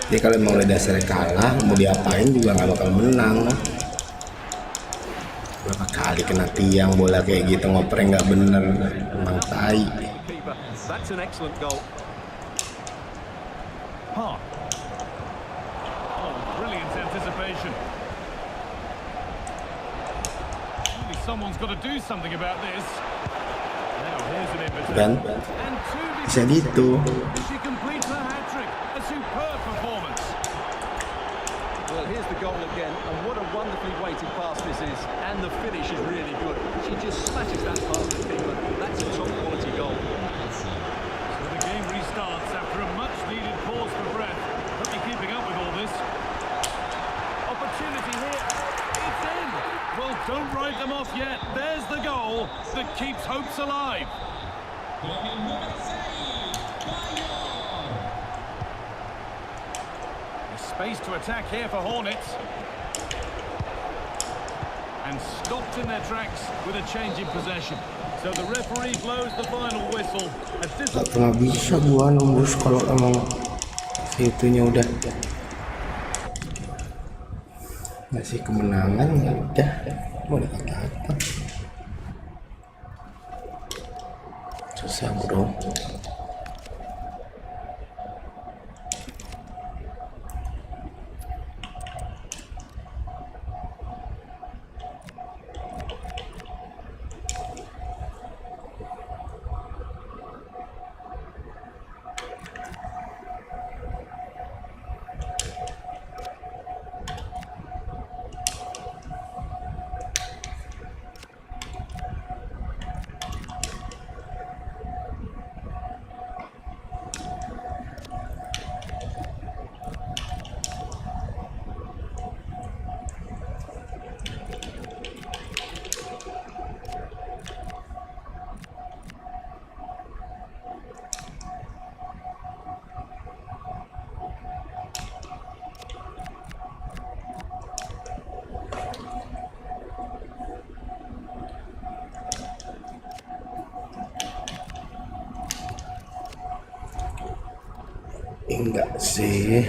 Jadi kalau emang udah dasarnya kalah, mau diapain juga nggak bakal menang. Berapa kali kena tiang bola kayak gitu, ngoprek nggak bener, emang tai. That's an excellent goal. Oh, brilliant anticipation. Surely someone's got to do something about this. Now here's an invitation. Kan? And two Bisa gitu. she completes her hat-trick. A superb performance. Well, Well, here's the goal again, and what a wonderfully weighted pass this is, and the finish is really good. She just smashes that past the keeper. That's a top quality goal. So the game restarts after a much-needed pause for breath. Hope you're keeping up with all this. Opportunity here. It's in. Well, don't write them off yet. There's the goal that keeps hopes alive. Space to attack here for Hornets. And stopped in their tracks with a change in possession. So the referee blows the final whistle. Gak pernah bisa gua nembus kalau emang itunya udah ngasih kemenangan, ya udah mau dikata-kata susah bro. Enggak sih.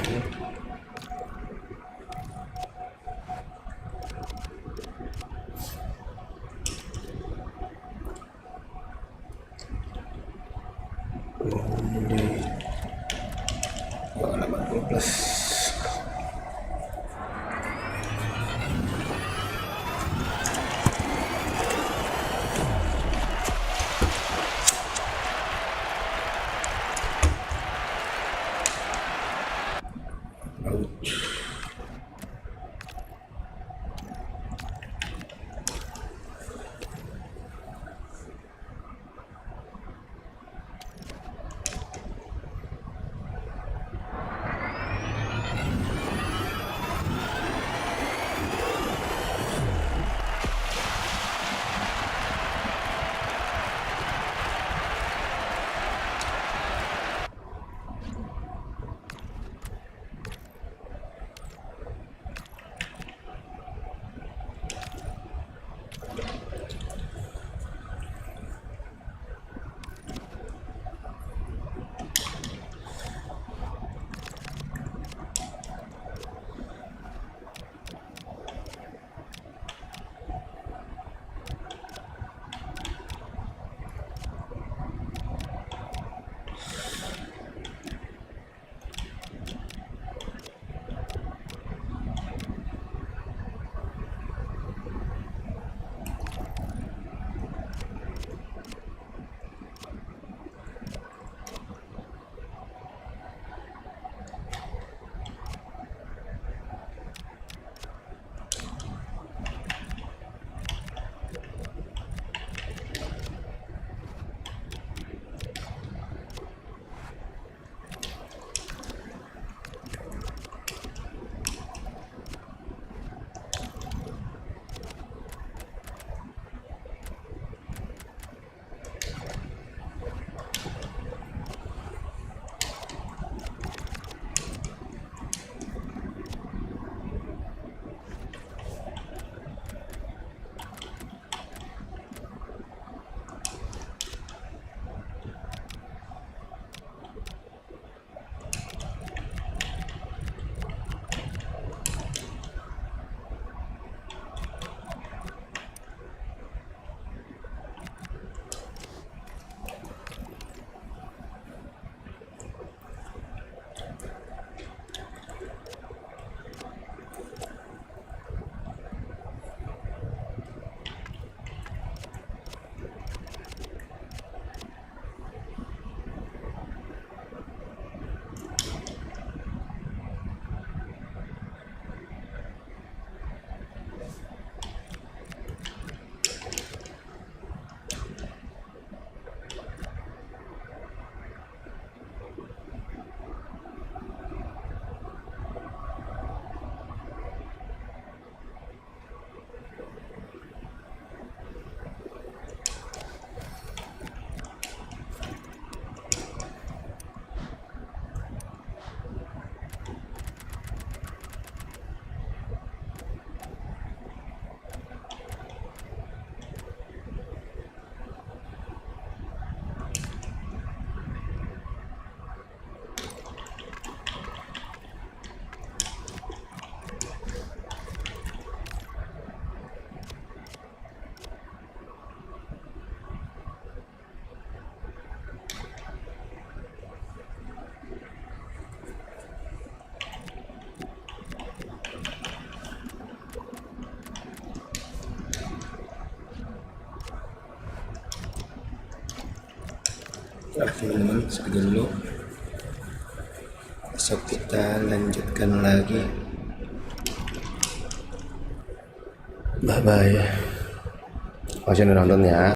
Oke teman-teman, segitu dulu. Besok kita lanjutkan lagi. Bye bye. Masih nonton ya.